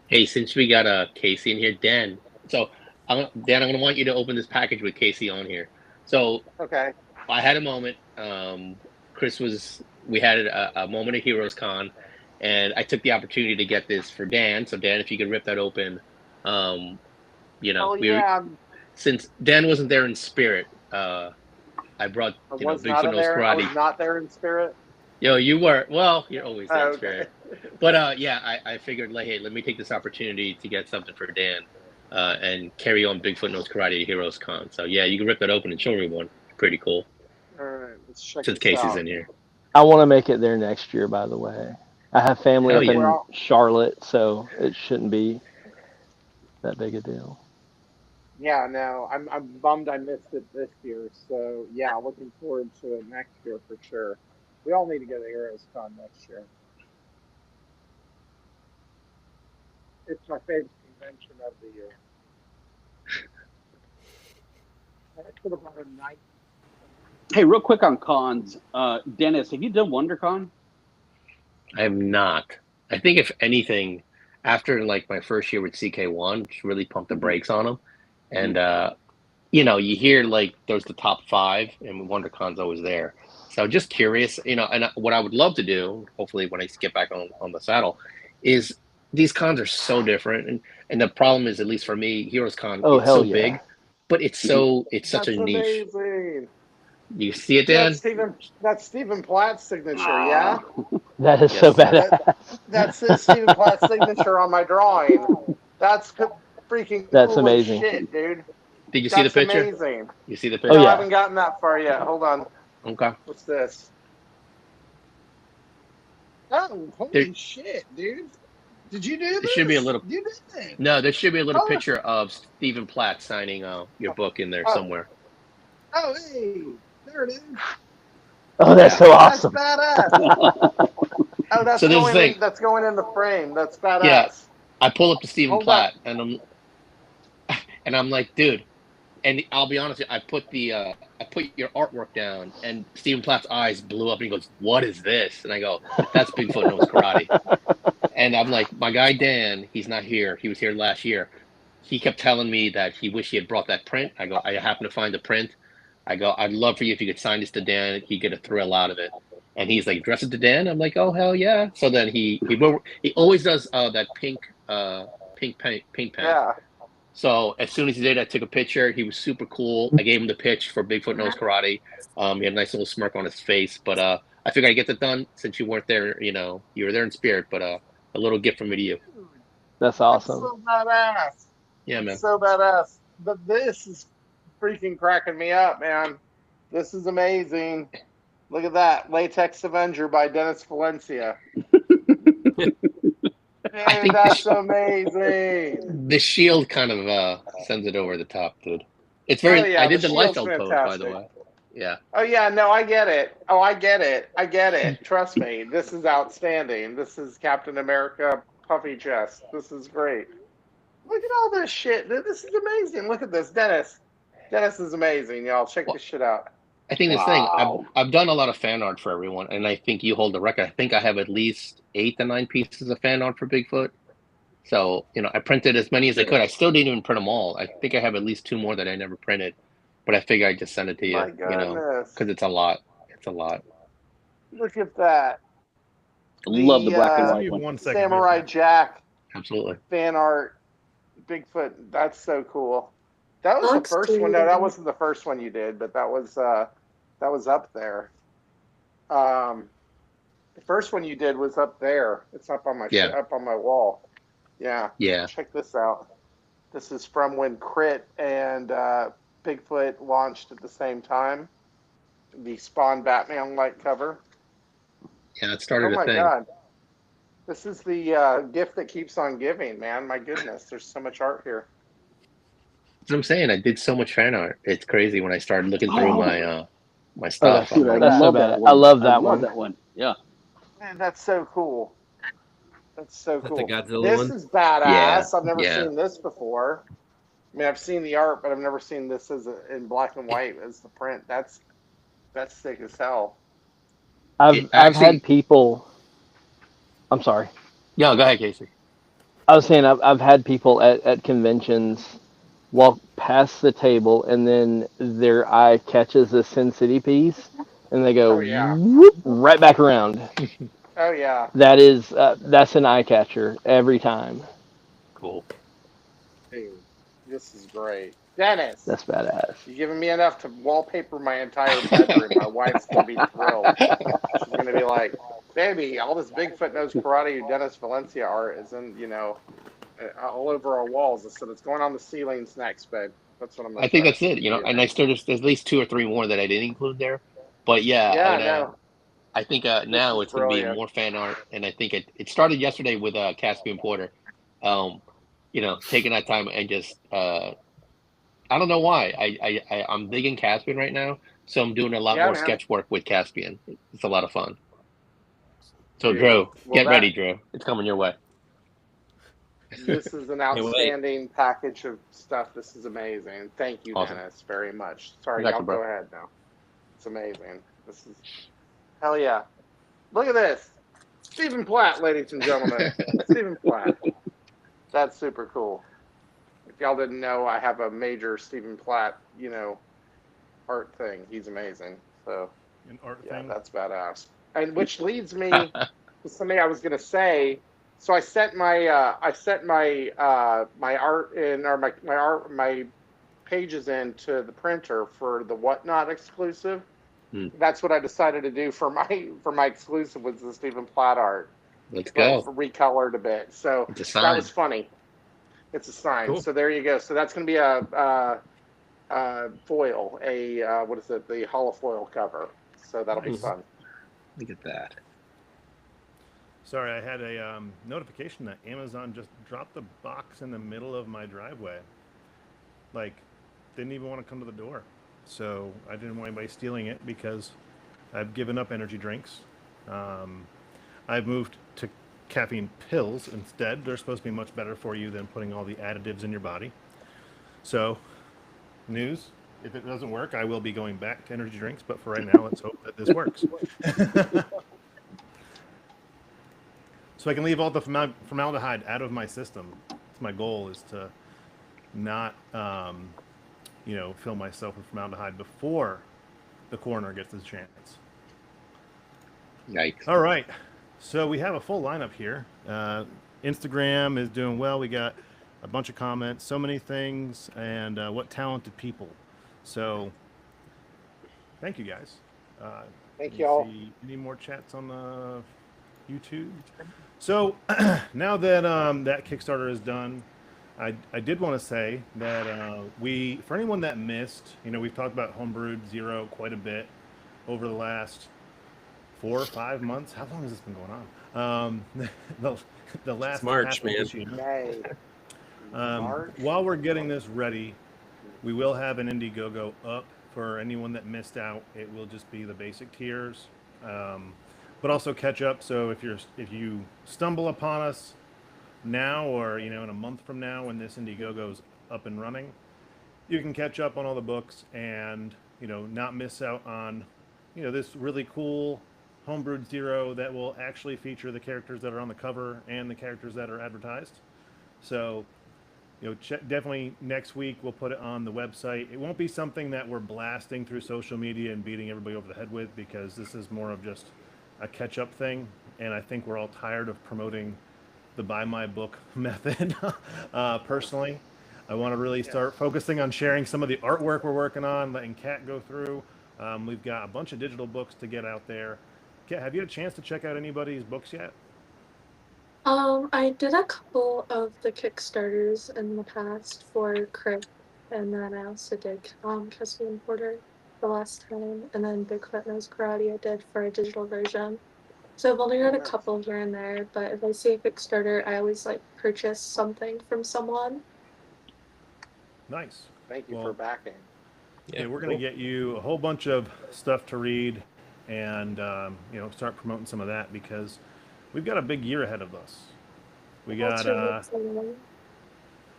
Hey, since we got Casey in here, Dan. So, Dan, I'm gonna want you to open this package with Casey on here. So, Okay. I had a moment. We had a moment at Heroes Con, and I took the opportunity to get this for Dan. So, Dan, if you could rip that open, Oh yeah, since Dan wasn't there in spirit, I brought I was Bigfoot not Knows there. I was Karate. not there in spirit. Yo, you were. Well, you're always there Oh, in okay. spirit. But yeah, I figured like, hey, let me take this opportunity to get something for Dan, and carry on Bigfoot Knows Karate at Heroes Con. So yeah, you can rip that open and show me one. Pretty cool. All right, let's check Since this Casey's out. in here. I want to make it there next year, by the way. I have family Hell up yeah. in Well- Charlotte, so it shouldn't be that big a deal. Yeah, no, I'm bummed I missed it this year. So yeah, looking forward to it next year for sure. We all need to go to Heroes Con next year. It's my favorite convention of the year. It's about a night. Hey, real quick on cons, Dennis, have you done WonderCon? I have not. I think if anything, after like my first year with CK1, just really pumped the brakes on them. And you hear like there's the top 5, and WonderCon's always there. So just curious, and what I would love to do, hopefully when I get back on the saddle, is these cons are so different, and the problem is, at least for me, Heroes Con, Oh, it's hell so yeah. big, but it's such That's a niche. amazing. You see it, Dan? That's Stephen Platt's signature, yeah? That is Yes, so sir. badass. That's his Stephen Platt signature on my drawing. That's freaking That's cool amazing. as shit, dude. Did you see the That's picture? amazing. You see the Oh, picture? No, I yeah. haven't gotten that far yet. Hold on. Okay. What's this? Oh, holy shit, dude. Did you do There this? should be a little. You did it. No, there should be a little Oh. picture of Stephen Platt signing your book in there Oh. somewhere. Oh, hey. There it is. Oh, that's Yeah. so awesome. That's badass. Oh, that's So this is the thing. that's going in the frame. That's badass. Yeah. I pull up to Stephen Hold Platt and I'm like, dude. And I'll be honest with you, I put your artwork down, and Stephen Platt's eyes blew up, and he goes, "What is this?" And I go, "That's Bigfoot Knows Karate." And I'm like, my guy Dan, he's not here. He was here last year. He kept telling me that he wished he had brought that print. I go, I happened to find the print. I go, I'd love for you if you could sign this to Dan. He'd get a thrill out of it. And he's like, dress it to Dan. I'm like, oh hell yeah. So then he always does that pink paint pen. Yeah. So as soon as he did, I took a picture. He was super cool. I gave him the pitch for Bigfoot Knows Karate. He had a nice little smirk on his face. But I figured I'd get that done since you weren't there. You know, you were there in spirit. But a little gift from me to you. That's awesome. That's so badass. Yeah, man. So badass. But this is freaking cracking me up, man. This is amazing. Look at that. Latex Avenger by Dennis Valencia. Dude, that's amazing. The shield kind of sends it over the top, dude. It's very. Oh, yeah, I did the the shield's Liefeld pose, by the fantastic. way. Yeah. Oh, yeah, no, I get it. Oh, I get it. I get it. Trust me. This is outstanding. This is Captain America puffy chest. This is great. Look at all this shit. This is amazing. Look at this. Dennis. Dennis is amazing, y'all. Check this shit out. I think this Wow. thing. I've done a lot of fan art for everyone, and I think you hold the record. I think I have at least 8 to 9 pieces of fan art for Bigfoot. So I printed as many as I could. I still didn't even print them all. I think I have at least 2 more that I never printed, but I figure I'd just send it to you. My goodness. Because it's a lot. It's a lot. Look at that. Love the black and uh, white Give me one. 1 second. Samurai Jack Absolutely. fan art. Bigfoot. That's so cool. That was the Looks first one. No, that cool. wasn't the first one you did, but that was up there. The first one you did was up there. It's up on my up on my wall. Yeah. Yeah. Check this out. This is from when Crit and Bigfoot launched at the same time. The Spawn Batman light cover. Yeah, it started Oh my a thing. god. This is the gift that keeps on giving, man. My goodness, there's so much art here. That's what I'm saying. I did so much fan art. It's crazy when I started looking through my Oh, stuff. that's, I'm like, that's so love bad. that one. I love that one. that one. Yeah. Man, that's so cool. That's so That cool. the Godzilla This one? is badass. Yeah, I've never yeah. seen this before. I mean, I've seen the art, but I've never seen this in black and white as the print. That's sick as hell. I've had people. I'm sorry. Yeah, go ahead, Casey. I was saying I've had people at conventions walk past the table and then their eye catches a Sin City piece and they go Oh, yeah. whoop, right back around. Oh yeah. That's an eye catcher every time. Cool. Dude, this is great. Dennis, That's badass. you're giving me enough to wallpaper my entire bedroom. My wife's gonna be thrilled. She's gonna be like, "Baby, all this Bigfoot Knows Karate Dennis Valencia art is in, all over our walls." I said, "It's going on the ceilings next, babe." That's what I'm. I think that's it. And I still there's at least 2 or 3 more that I didn't include there. But yeah, no. I think now is it's going to be brilliant. more fan art, and I think it started yesterday with Caspian Porter. Taking that time and just I don't know why I'm digging Caspian right now, so I'm doing a lot more man. sketch work with Caspian. It's a lot of fun. So Dude, Drew, get that- ready, Drew. It's coming your way. This is an wait. outstanding package of stuff. This is amazing. Thank you, Awesome. Dennis, very much. Sorry, Got you, y'all bro. go ahead now. It's amazing. This is hell yeah. Look at this. Stephen Platt, ladies and gentlemen. Stephen Platt. That's super cool. If y'all didn't know, I have a major Stephen Platt, art thing. He's amazing. So An art yeah, thing. that's badass. And which leads me to something I was gonna say. So I sent my my art in, or my pages in to the printer for the Whatnot exclusive. That's what I decided to do for my exclusive was the Stephen Platt art, Let's but go. recolored a bit. So It's a that sign. was funny. It's a sign. Cool. So there you go. So that's going to be a foil, what is it? The holofoil cover. So that'll be Nice. fun. Look at that. Sorry, I had a notification that Amazon just dropped the box in the middle of my driveway. Like, didn't even want to come to the door. So I didn't want anybody stealing it because I've given up energy drinks. I've moved to caffeine pills instead. They're supposed to be much better for you than putting all the additives in your body. So, news. If it doesn't work, I will be going back to energy drinks. But for right now, let's hope that this works. So I can leave all the formaldehyde out of my system. That's my goal, is to not, fill myself with formaldehyde before the coroner gets his chance. Yikes. All right. So we have a full lineup here. Instagram is doing well. We got a bunch of comments, so many things, and what talented people. So thank you guys. Thank let me y'all. see any more chats on the YouTube? So now that that Kickstarter is done, I did want to say that for anyone that missed, we've talked about Homebrewed Zero quite a bit over the last 4 or 5 months. How long has this been going on? The last It's March, half of this man. year. May. March? While we're getting this ready, we will have an Indiegogo up for anyone that missed out. It will just be the basic tiers, but also catch up. So if you stumble upon us now, or in a month from now when this Indiegogo's up and running, you can catch up on all the books and not miss out on this really cool Homebrewed Zero that will actually feature the characters that are on the cover and the characters that are advertised. So definitely next week we'll put it on the website. It won't be something that we're blasting through social media and beating everybody over the head with, because this is more of just a catch-up thing, and I think we're all tired of promoting the buy my book method. Personally, I want to really start focusing on sharing some of the artwork we're working on, letting Kat go through. We've got a bunch of digital books to get out there. Kat, have you had a chance to check out anybody's books yet? I did a couple of the Kickstarters in the past for Crypt, and then I also did Caspian Porter the last time, and then Bigfoot Knows Karate I did for a digital version. So I've only read a couple here and there, but if I see a Kickstarter, I always purchase something from someone. Nice. Thank you Well, for backing. Yeah, we're going to get you a whole bunch of stuff to read, and start promoting some of that, because we've got a big year ahead of us. We got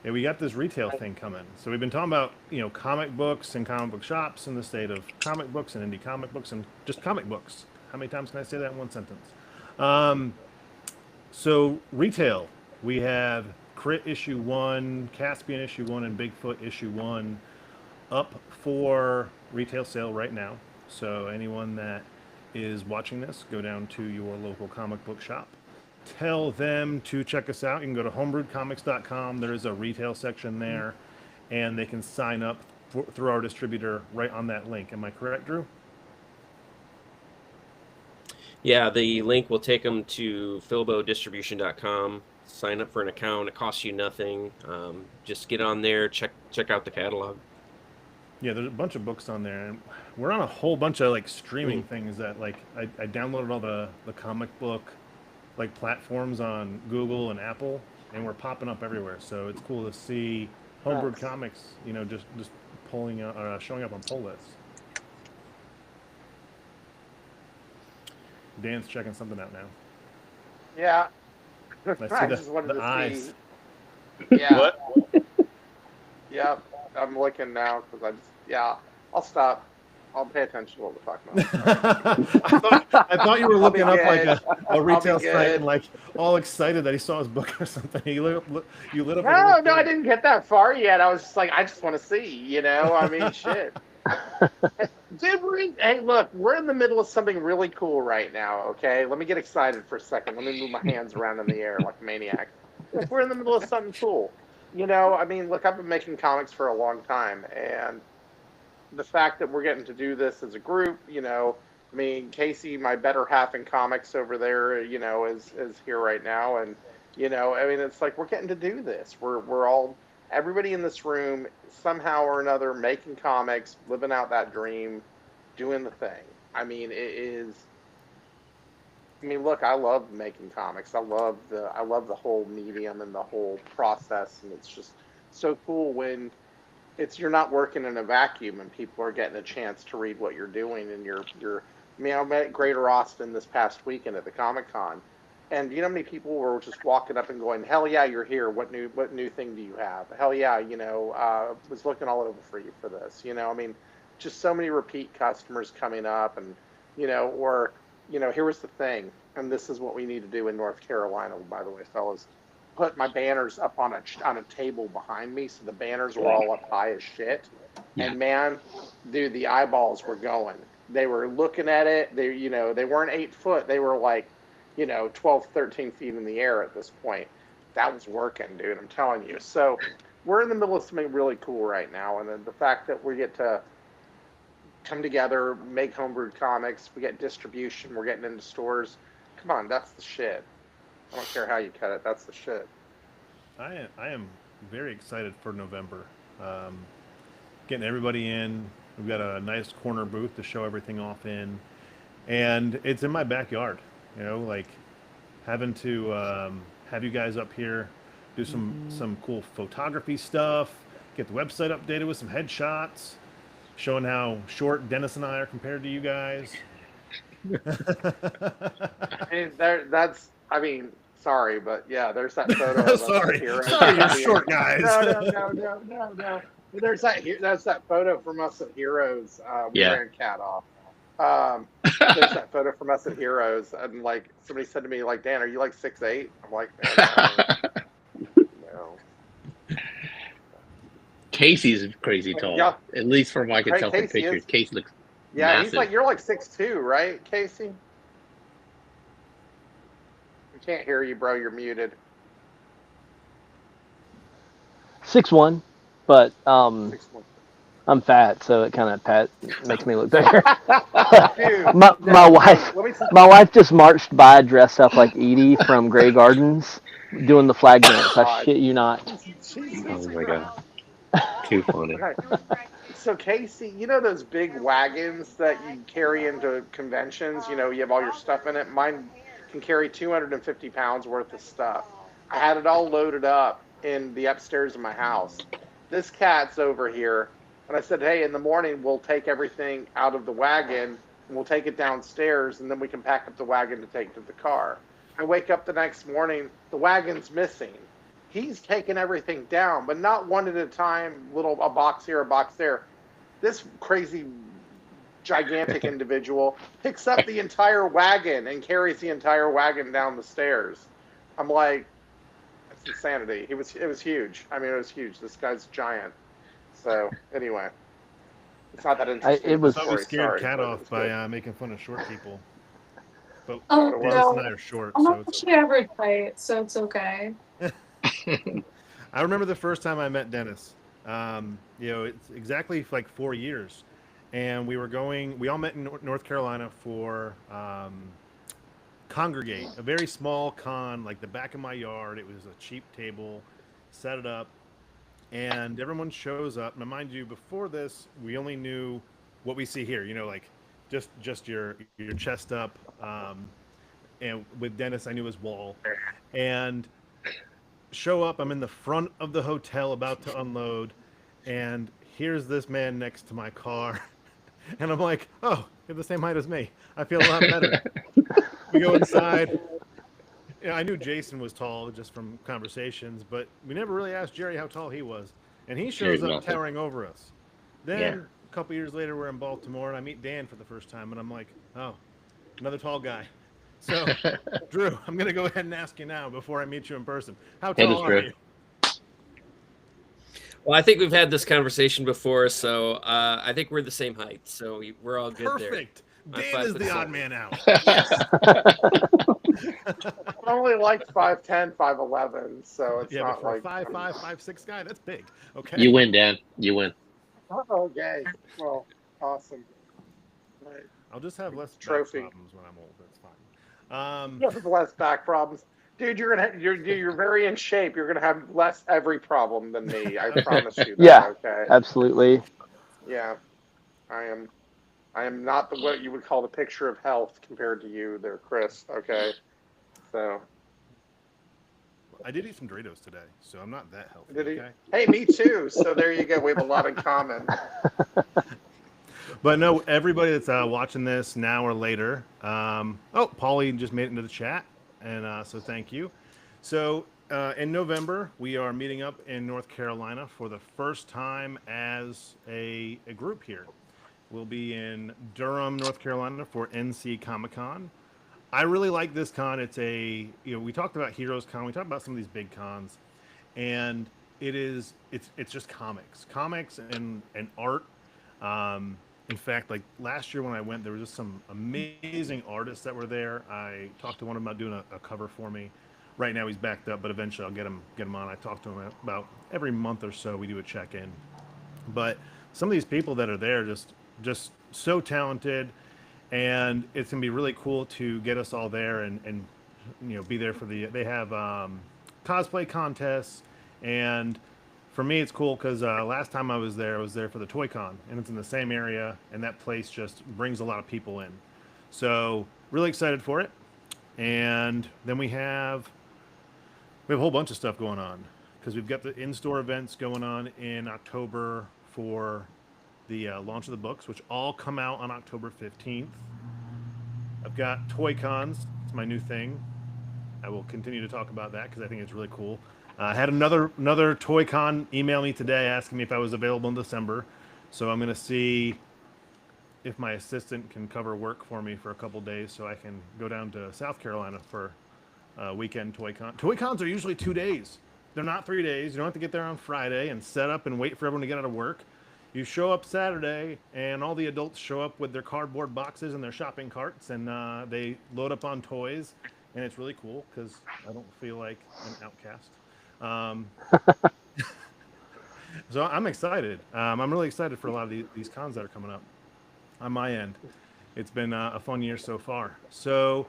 we got this retail thing coming. So we've been talking about comic books and comic book shops in the state of comic books and indie comic books and just comic books. How many times can I say that in one sentence? So retail, we have Crit issue 1, Caspian issue 1, and Bigfoot issue 1 up for retail sale right now. So anyone that is watching this, go down to your local comic book shop. Tell them to check us out. You can go to homebrewedcomics.com. There is a retail section there, and they can sign up through our distributor right on that link. Am I correct, Drew? Yeah, the link will take them to filbodistribution.com. Sign up for an account. It costs you nothing. Just get on there, check out the catalog. Yeah, there's a bunch of books on there, and we're on a whole bunch of streaming things that I downloaded all the comic book platforms on Google and Apple, and we're popping up everywhere. So it's cool to see Homebrewed Comics, just pulling out, showing up on pull lists. Dan's checking something out now. Yeah. I see just wanted the to eyes. see. Yeah. What? Yeah. I'm looking now because I'll stop. I'll pay attention to what we're talking about. I thought you were looking up a retail good. site and all excited that he saw his book or something. You lit up. No, I didn't get that far yet. I was just I just want to see. I mean, shit. Dude, hey, look, we're in the middle of something really cool right now. Okay, let me get excited for a second. Let me move my hands around in the air like a maniac. We're in the middle of something cool. I mean, look, I've been making comics for a long time, and the fact that we're getting to do this as a group, I mean, Casey, my better half in comics over there, is here right now, and I mean, it's like we're getting to do this. We're all everybody in this room somehow or another making comics, living out that dream, doing the thing. I mean, it is. I mean, look, I love making comics. I love the whole medium and the whole process, and it's just so cool when you're not working in a vacuum and people are getting a chance to read what you're doing, and you're. I mean, I met Greater Austin this past weekend at the Comic Con, and you know how many people were just walking up and going, "Hell yeah, you're here! What new thing do you have? Hell yeah, was looking all over for you for this." I mean, just so many repeat customers coming up, and or here was the thing, and this is what we need to do in North Carolina, by the way, fellas. Put my banners up on a table behind me, so the banners were all up high as shit. Yeah. And man, dude, the eyeballs were going. They were looking at it. They weren't 8 foot. They were like, 12, 13 feet in the air at this point. That was working, dude. I'm telling you. So we're in the middle of something really cool right now, and then the fact that we get to come together, make homebrewed comics, we get distribution, we're getting into stores. Come on, that's the shit. I don't care how you cut it. That's the shit. I am very excited for November. Getting everybody in. We've got a nice corner booth to show everything off in, and it's in my backyard. Like having to have you guys up here, do some cool photography stuff, get the website updated with some headshots, showing how short Dennis and I are compared to you guys. I mean, sorry, but yeah, there's that photo. Of us sorry, here. sorry, you're short, guys. No. That's that photo from us at Heroes. We ran Cat off. There's that photo from us at Heroes, and like somebody said to me, like, Dan, are you like 6'8"? I'm like, no. Casey's crazy tall. Yeah. At least from what I can tell from Casey pictures. Casey looks massive. massive. You're like 6'2", right, Casey? We can't hear you, bro. You're muted. 6'1", but 6'1". I'm fat, so it kind of makes me look bigger. Dude, my wife just marched by dressed up like Edie from Grey Gardens, doing the flag dance. I shit you not. Oh my god, too funny. So Casey, those big wagons that you carry into conventions? You have all your stuff in it. Mine can carry 250 pounds worth of stuff. I had it all loaded up in the upstairs of my house. This cat's over here. And I said, hey, in the morning, we'll take everything out of the wagon, and we'll take it downstairs, and then we can pack up the wagon to take to the car. I wake up the next morning, the wagon's missing. He's taking everything down, but not one at a time, a box here, a box there. This crazy, gigantic individual picks up the entire wagon and carries the entire wagon down the stairs. I'm like, that's insanity. It was huge. I mean, it was huge. This guy's giant. So anyway, it's not that interesting. I thought we scared Cat off by making fun of short people. But Oh, Dennis no. and I are short, I'm so not it's actually average height, so it's okay. I remember the first time I met Dennis. It's exactly like 4 years, and we all met in North Carolina for Congregate, a very small con, like the back of my yard. It was a cheap table, set it up, and everyone shows up. Now, mind you, before this, we only knew what we see here. Like just your chest up. And with Dennis, I knew his wall. And show up. I'm in the front of the hotel, about to unload, and here's this man next to my car, and I'm like, oh, you're the same height as me. I feel a lot better. We go inside. I knew Jason was tall just from conversations, but we never really asked Jerry how tall he was. And he shows up towering over us. Then a couple years later, we're in Baltimore, and I meet Dan for the first time, and I'm like, oh, another tall guy. So, Drew, I'm going to go ahead and ask you now before I meet you in person. How tall are you? Well, I think we've had this conversation before, so I think we're the same height, so we're all good there. Perfect. Dan is the odd man out. I'm only like 5'10", 5'11", so it's not but for like a 5'5", 5'6" guy, that's big. Okay. You win, Dan. You win. Okay. Well, awesome. Right. I'll just have less back Trophy. problems when I'm old. That's fine. You have less back problems. Dude, you're very in shape. You're gonna have less every problem than me. I promise you that. Yeah. Okay. Absolutely. Yeah. I am not what you would call the picture of health compared to you there, Chris. Okay. So I did eat some Doritos today, so I'm not that healthy. did he? Okay. Hey, me too. So there you go. We have a lot in common. But no, everybody that's watching this now or later. Oh, Paulie just made it into the chat, and so thank you. So in November, we are meeting up in North Carolina for the first time as a group here. We'll be in Durham, North Carolina for NC Comic Con. I really like this con. It's we talked about Heroes Con. We talked about some of these big cons, and it's just comics and art. In fact, like last year when I went, there was just some amazing artists that were there. I talked to one of them about doing a cover for me. Right now he's backed up, but eventually I'll get him on. I talk to him about every month or so. We do a check-in. But some of these people that are there just so talented, and it's gonna be really cool to get us all there and be there for they have cosplay contests. And for me, it's cool because last time I was there for the Toy Con, and it's in the same area, and that place just brings a lot of people in. So really excited for it. And then we have a whole bunch of stuff going on because we've got the in-store events going on in October for the launch of the books, which all come out on October 15th. I've got Toy Cons. It's my new thing. I will continue to talk about that because I think it's really cool. I had another Toy Con email me today asking me if I was available in December. So I'm going to see if my assistant can cover work for me for a couple days so I can go down to South Carolina for a weekend Toy Con. Toy Cons are usually 2 days. They're not 3 days. You don't have to get there on Friday and set up and wait for everyone to get out of work. You show up Saturday, and all the adults show up with their cardboard boxes and their shopping carts, and they load up on toys, and it's really cool because I don't feel like an outcast. So I'm excited. I'm really excited for a lot of these cons that are coming up on my end. It's been a fun year so far. So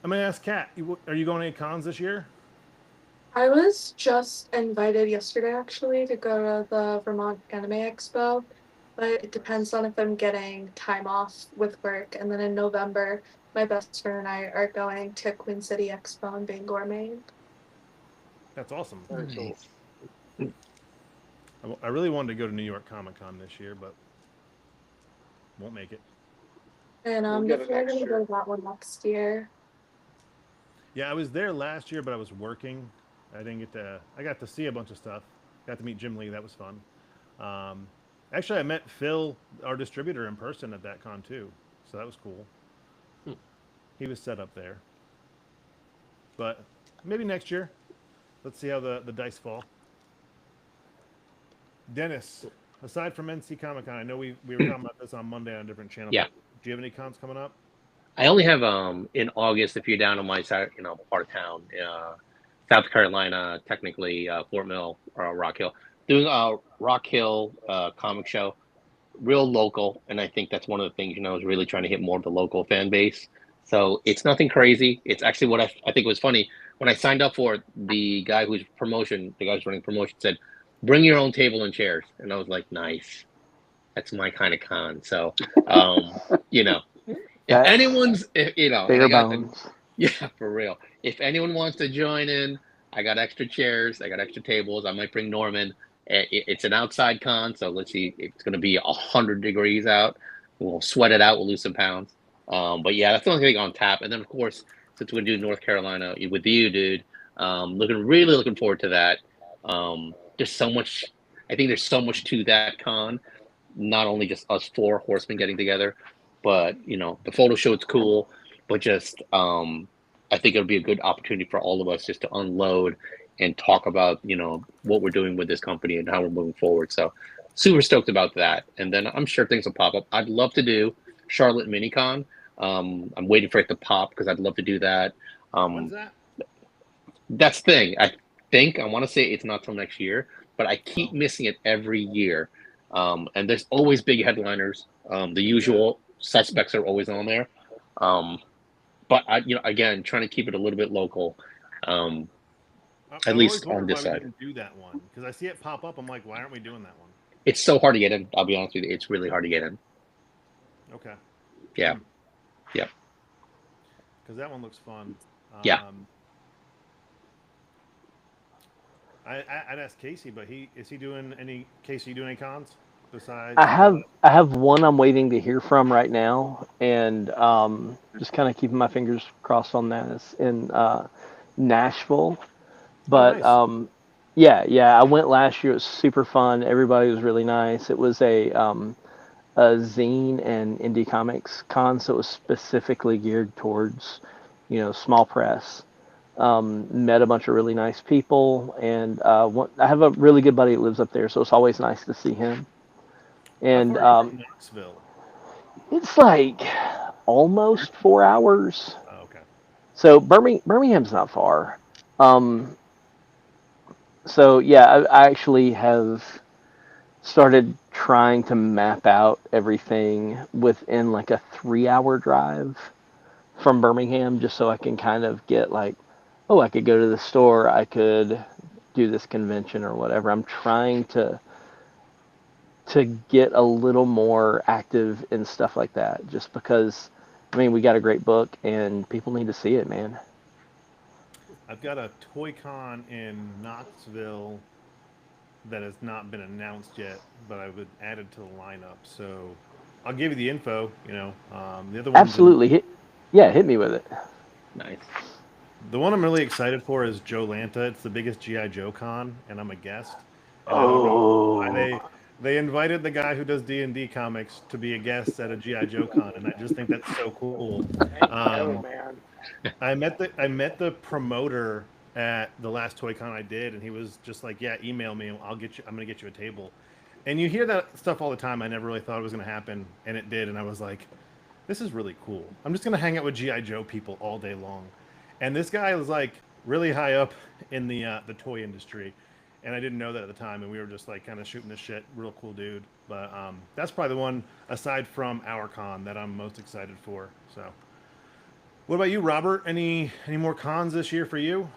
I'm going to ask Kat, are you going to any cons this year? I was just invited yesterday, actually, to go to the Vermont Anime Expo, but it depends on if I'm getting time off with work. And then in November, my best friend and I are going to Queen City Expo in Bangor, Maine. That's awesome. Very cool. I really wanted to go to New York Comic Con this year, but won't make it. And I'm We'll get it definitely next going to year. go to that one next year. Yeah, I was there last year, but I was working. I got to see a bunch of stuff. Got to meet Jim Lee. That was fun. Actually, I met Phil, our distributor, in person at that con too. So that was cool. He was set up there. But maybe next year. Let's see how the dice fall. Dennis, aside from NC Comic Con, I know we were talking about this on Monday on a different channel. Yeah. Do you have any cons coming up? I only have in August, if you're down on my side, part of town, South Carolina, technically Fort Mill or Rock Hill, doing a Rock Hill comic show, real local, and I think that's one of the things is really trying to hit more of the local fan base. So it's nothing crazy. It's actually what I think was funny when I signed up for it. The guy who's running promotion said, "Bring your own table and chairs," and I was like, "Nice, that's my kind of con." So, if anyone's, Bare bones. yeah, for real. If anyone wants to join in, I got extra chairs, I got extra tables. I might bring Norman. It's an outside con, so let's see. It's going to be 100 degrees out. We'll sweat it out. We'll lose some pounds. But yeah, that's the only thing on tap. And then of course, since we're doing North Carolina with you, dude, really looking forward to that. There's so much. I think there's so much to that con. Not only just us four horsemen getting together, but the photo show, it's cool, but just I think it'll be a good opportunity for all of us just to unload and talk about what we're doing with this company and how we're moving forward. So super stoked about that. And then I'm sure things will pop up. I'd love to do Charlotte MiniCon. I'm waiting for it to pop because I'd love to do that. When's that? That's the thing. I want to say it's not till next year, but I keep missing it every year. And there's always big headliners. The usual suspects are always on there. But again, trying to keep it a little bit local, I've at always least on wondered why this we side. didn't do that one because I see it pop up. I'm like, why aren't we doing that one? It's so hard to get in. I'll be honest with you. It's really hard to get in. Okay. Yeah. Hmm. Yep. Because that one looks fun. Yeah. I'd ask Casey, but is he doing any? Casey, you doing any cons besides? I have one I'm waiting to hear from right now, and just kind of keeping my fingers crossed on that. It's in Nashville, but nice. yeah, I went last year. It was super fun. Everybody was really nice. It was a zine and indie comics con, so it was specifically geared towards, small press. Met a bunch of really nice people, and I have a really good buddy that lives up there, so it's always nice to see him. How And far are you from Knoxville? it's like almost 4 hours. Oh, okay. So Birmingham's not far. Um, so yeah, I actually have started trying to map out everything within like a 3 hour drive from Birmingham, just so I can kind of get like, oh, I could go to the store, I could do this convention or whatever. I'm trying to get a little more active in stuff like that, just because, I mean, we got a great book and people need to see it, man. I've got a Toy Con in Knoxville that has not been announced yet, but I would add it to the lineup. So I'll give you the info. The other one's in. Absolutely. Hit me with it. Nice. The one I'm really excited for is Joe Lanta. It's the biggest GI Joe con, and I'm a guest. And I don't know why Oh, they invited the guy who does D&D comics to be a guest at a GI Joe con, and I just think that's so cool. Oh Um, man. I met the promoter at the last Toy Con I did, and he was just like, "Yeah, email me. I'll get you. I'm gonna get you a table." And you hear that stuff all the time. I never really thought it was gonna happen, and it did. And I was like, "This is really cool. I'm just gonna hang out with GI Joe people all day long." And this guy was like really high up in the toy industry, and I didn't know that at the time. And we were just like kind of shooting the shit. Real cool dude. But that's probably the one aside from our con that I'm most excited for. So. What about you, Robert? Any more cons this year for you?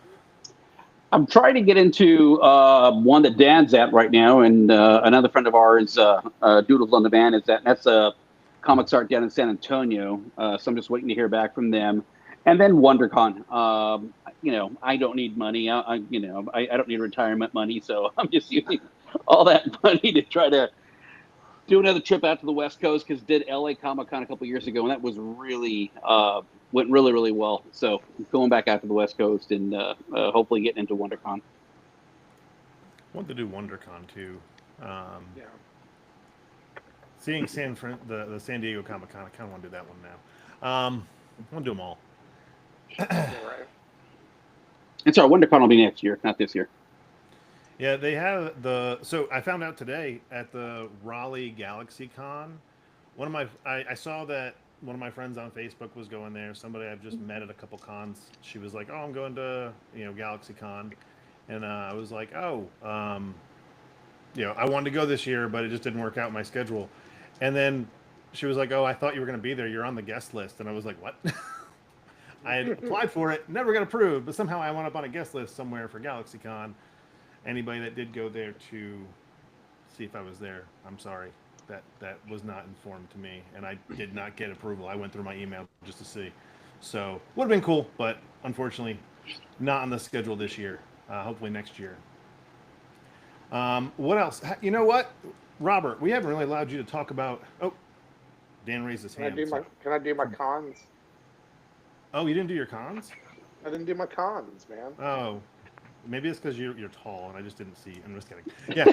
I'm trying to get into one that Dan's at right now, and another friend of ours, Doodles on the Van, is at. That's a Comics Art down in San Antonio. So I'm just waiting to hear back from them. And then WonderCon. I don't need money. I don't need retirement money, so I'm just using all that money to try to do another trip out to the West Coast, because did LA Comic Con a couple years ago, and that was really went really, really well. So going back out to the West Coast and hopefully getting into WonderCon. I want to do WonderCon too. Yeah. Seeing the San Diego Comic Con, I kind of want to do that one now. I want to do them all. You're right. And sorry, WonderCon will be next year, not this year. Yeah, they have so I found out today at the Raleigh Galaxy Con, I saw that one of my friends on Facebook was going there. Somebody I've just met at a couple cons. She was like, "Oh, I'm going to Galaxy Con," and I was like, "Oh, I wanted to go this year, but it just didn't work out in my schedule." And then she was like, "Oh, I thought you were going to be there. You're on the guest list," and I was like, "What?" I had applied for it, never got approved, but somehow I wound up on a guest list somewhere for GalaxyCon. Anybody that did go there to see if I was there, I'm sorry. That was not informed to me, and I did not get approval. I went through my email just to see. So would have been cool, but unfortunately, not on the schedule this year. Hopefully next year. What else? You know what, Robert? We haven't really allowed you to talk about. Oh, Dan raised his hand. Can I do my cons? Oh, you didn't do your cons? I didn't do my cons, man. Oh, maybe it's because you're tall and I just didn't see. I'm just kidding. Yeah.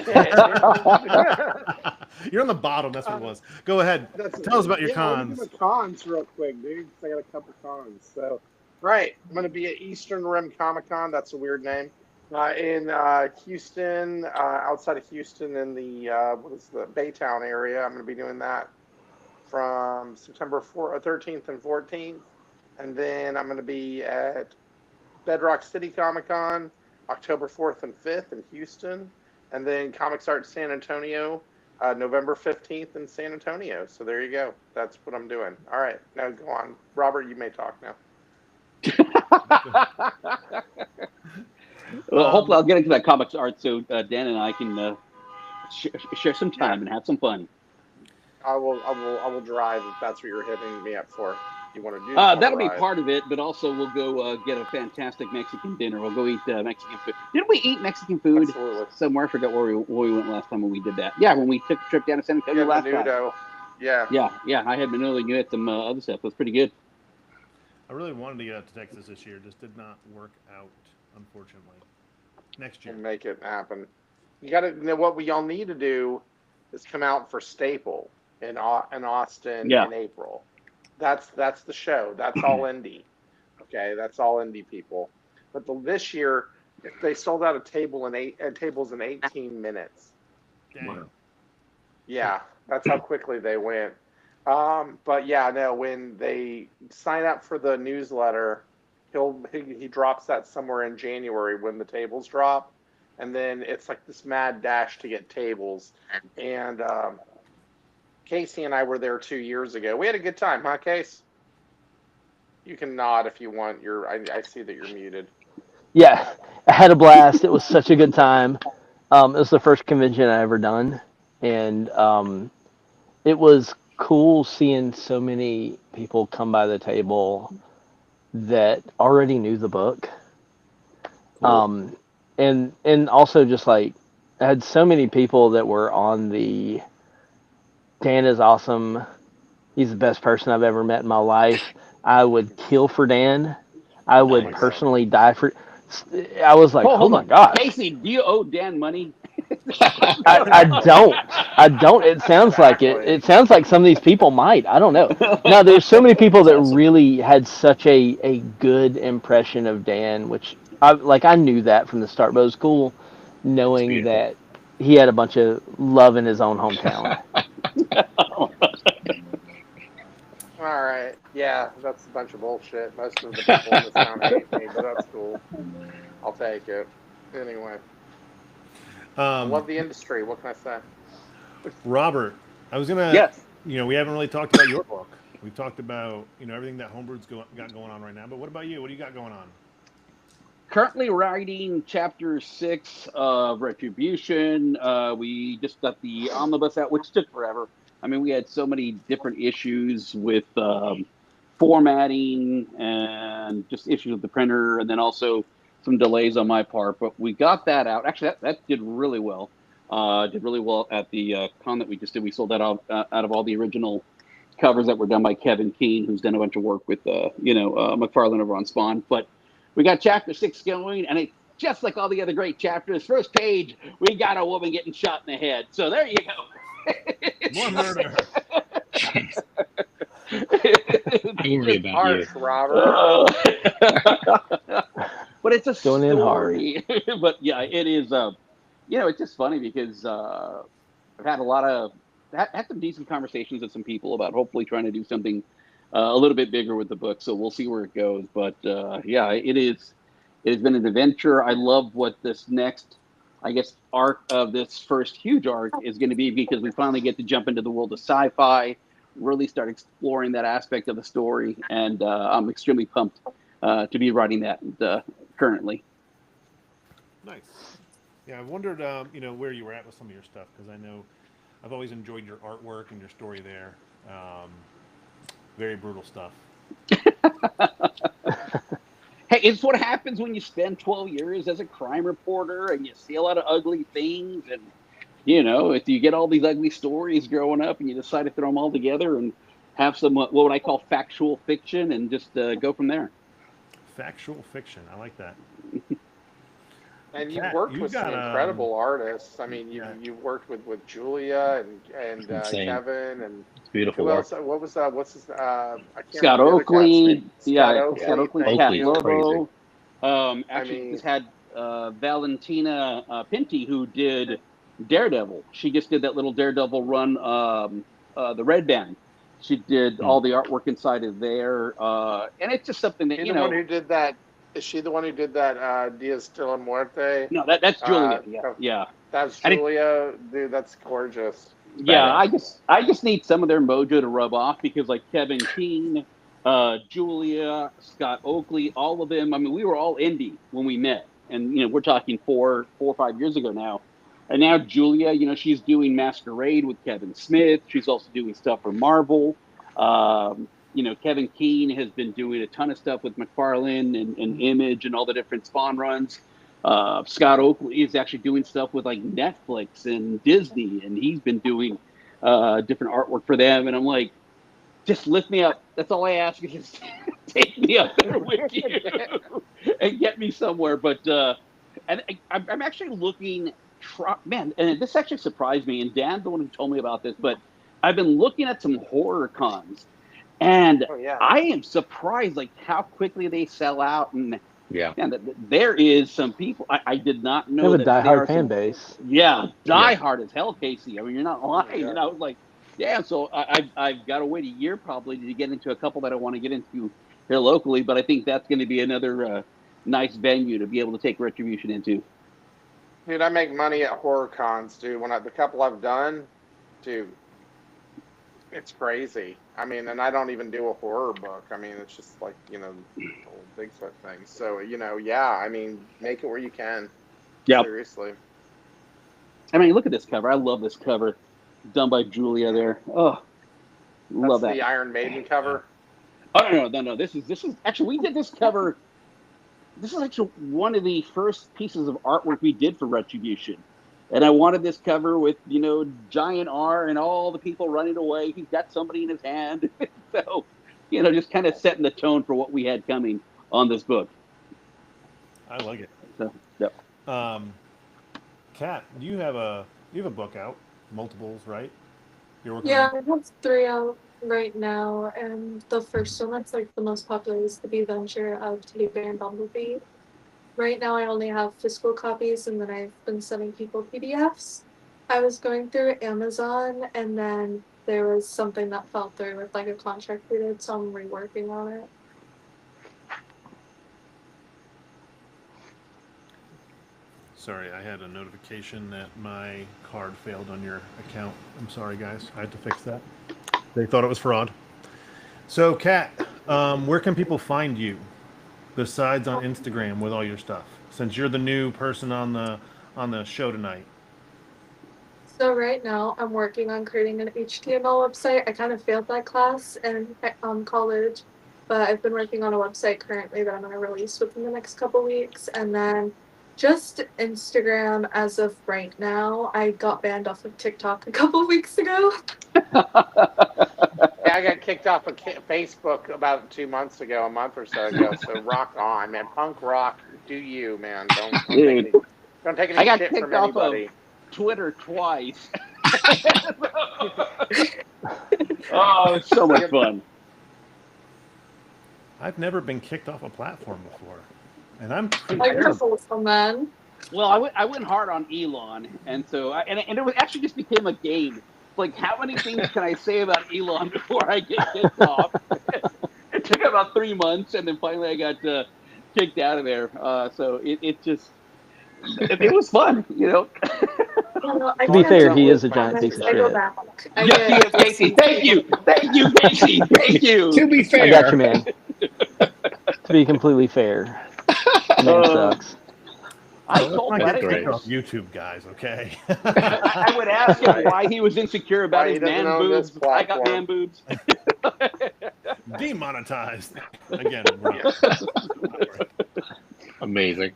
You're on the bottom. That's what it was. Go ahead. Tell us about your cons. Let me do my cons real quick, dude. I got a couple cons. So, right, I'm going to be at Eastern Rim Comic Con. That's a weird name. In Houston, outside of Houston, in the Baytown area. I'm going to be doing that from September 13th and 14th, and then I'm going to be at Bedrock City Comic Con October 4th and 5th in Houston, and then Comics Art San Antonio November 15th in San Antonio. So there you go. That's what I'm doing. All right, now go on, Robert. You may talk now. Well, hopefully I'll get into that comics art so Dan and I can share some time and have some fun. I will drive if that's what you're hitting me up for. You want to do? That'll be part of it, but also we'll go get a fantastic Mexican dinner. We'll go eat Mexican food. Didn't we eat Mexican food somewhere? I forgot where we went last time when we did that. Yeah, when we took a trip down to San Antonio last time. Yeah. Yeah. I had menudo and you had some other stuff. It was pretty good. I really wanted to get out to Texas this year. Just did not work out, unfortunately. Next year. We'll make it happen. You got to know what we all need to do is come out for Staple in Austin in April. That's the show. That's all indie. Okay, that's all indie people. But this year, they sold out a tables in 18 minutes. Dang. Yeah, that's how quickly they went. But yeah, no, when they sign up for the newsletter, he drops that somewhere in January when the tables drop, and then it's like this mad dash to get tables. And Casey and I were there 2 years ago. We had a good time, huh, Case? You can nod if you want. I see that you're muted. Yeah, I had a blast. It was such a good time. It was the first convention I ever done, and it was cool seeing so many people come by the table that already knew the book. Cool. And also just like I had so many people that were on the Dan is awesome. He's the best person I've ever met in my life. I would kill for Dan. I would personally die for. I was like, oh my gosh. Casey, do you owe Dan money? I don't. It sounds like it. It sounds like some of these people might. I don't know. No, there's so many people that really had such a good impression of Dan, which I knew that from the start, but it was cool knowing that he had a bunch of love in his own hometown. All right. Yeah, that's a bunch of bullshit. Most of the people in this town hate me, but that's cool. I'll take it. Anyway. I love the industry. What can I say? Robert, I was gonna. Yes. We haven't really talked about your book. We've talked about everything that Homebrew's got going on right now. But what about you? What do you got going on? Currently writing chapter 6 of Retribution. We just got the omnibus out, which took forever. I mean, we had so many different issues with formatting and just issues with the printer, and then also some delays on my part. But we got that out. Actually, that did really well. Did really well at the con that we just did. We sold that out of all the original covers that were done by Kevin Keane, who's done a bunch of work with McFarlane over on Spawn. But we got chapter 6 going, and it's just like all the other great chapters. First page, we got a woman getting shot in the head. So there you go. More murder. Angry about Harsh, Robert. But it's a Going in story. But yeah, it is. It's just funny because I've had had some decent conversations with some people about hopefully trying to do something a little bit bigger with the book. So we'll see where it goes. But yeah, it is. It has been an adventure. I love what this next, I guess, arc of this first huge arc is going to be, because we finally get to jump into the world of sci-fi, really start exploring that aspect of the story, and I'm extremely pumped to be writing that currently. Nice. Yeah, I wondered, where you were at with some of your stuff, because I know I've always enjoyed your artwork and your story there. Very brutal stuff. Hey, it's what happens when you spend 12 years as a crime reporter and you see a lot of ugly things. And, if you get all these ugly stories growing up and you decide to throw them all together and have some, what I call factual fiction, and just go from there. Factual fiction. I like that. And you've worked with some incredible artists. I mean, you've worked with Julia and Kevin and it's beautiful who work. else? What was what's his? I can't Scott remember the guy's Oakley. name. Yeah, Scott Oakley. thank Cat you. Lobo. Actually, just had Valentina Pinty, who did Daredevil. She just did that little Daredevil run, the Red Band. She did all the artwork inside of there, and it's just something that She's the one who did that. Is she the one who did that Dias de la Muerte? No, that's Julia. Yeah. That's Julia. Dude, that's gorgeous. Yeah, Badass. I just need some of their mojo to rub off because like Kevin Keane, Julia, Scott Oakley, all of them. I mean, we were all indie when we met, and we're talking 4 or 5 years ago now. And now Julia, she's doing Masquerade with Kevin Smith. She's also doing stuff for Marvel. Kevin Keane has been doing a ton of stuff with McFarlane and Image and all the different Spawn runs. Scott Oakley is actually doing stuff with like Netflix and Disney, and he's been doing different artwork for them. And I'm like, just lift me up. That's all I ask you. Just take me up there with you and get me somewhere. But I'm actually looking. Man, and this actually surprised me. And Dan's the one who told me about this, but I've been looking at some horror cons, and Oh yeah. I am surprised like how quickly they sell out. Yeah. And there is some people I did not They know have a that there are diehard fan some. base. Yeah, Yeah. diehard as hell, Casey. I mean, you're not lying. Yeah. And I was like, yeah. So I've got to wait a year probably to get into a couple that I want to get into here locally. But I think that's going to be another nice venue to be able to take Retribution into. Dude, I make money at horror cons, dude. The couple I've done, dude, it's crazy. I mean, and I don't even do a horror book. I mean, it's just like, the old Bigfoot thing. So, yeah, I mean, make it where you can. Yeah. Seriously. I mean, look at this cover. I love this cover, done by Julia there. Oh, love That's that. the Iron Maiden cover. Oh no. This is actually we did this cover. This is actually one of the first pieces of artwork we did for Retribution. And I wanted this cover with, Giant R and all the people running away. He's got somebody in his hand. So, just kind of setting the tone for what we had coming on this book. I like it. So, yep. Kat, you have a book out, multiples, right? You're working Yeah, on? I have 3 out right now, and the first one that's like the most popular is The Adventure of Teddy Bear and Bumblebee. Right now, I only have physical copies, and then I've been sending people PDFs. I was going through Amazon, and then there was something that fell through with like a contract we did, so I'm reworking on it. Sorry, I had a notification that my card failed on your account. I'm sorry, guys. I had to fix that. They thought it was fraud. So, Kat, where can people find you besides on Instagram with all your stuff? Since you're the new person on the show tonight. So right now, I'm working on creating an HTML website. I kind of failed that class in college, but I've been working on a website currently that I'm going to release within the next couple weeks. And then just Instagram as of right now. I got banned off of TikTok a couple weeks ago. Yeah, I got kicked off of Facebook about 2 months ago, a month or so ago. So rock on, man. Punk rock, do you, man. Don't take any I got shit kicked from off of anybody. Twitter twice. Oh, it's so much fun. I've never been kicked off a platform before, and I'm pretty Like terrible. wholesome, man. Well, I went hard on Elon, and so and it was actually just became a game. Like, how many things can I say about Elon before I get kicked off? It took about 3 months, and then finally I got kicked out of there. So it just it was fun, Well, I To be can't fair, do he it is a with giant my piece of I go shit. back. Yes, yes, Casey. Thank you, Casey. Thank you. To be fair, I got you, man. To be completely fair, the man sucks. I Let's told not him, get great. kicked off YouTube, guys. Okay. I would ask him why he was insecure about Why he his doesn't man own this boobs. I got platform. man boobs. Demonetized again. Amazing.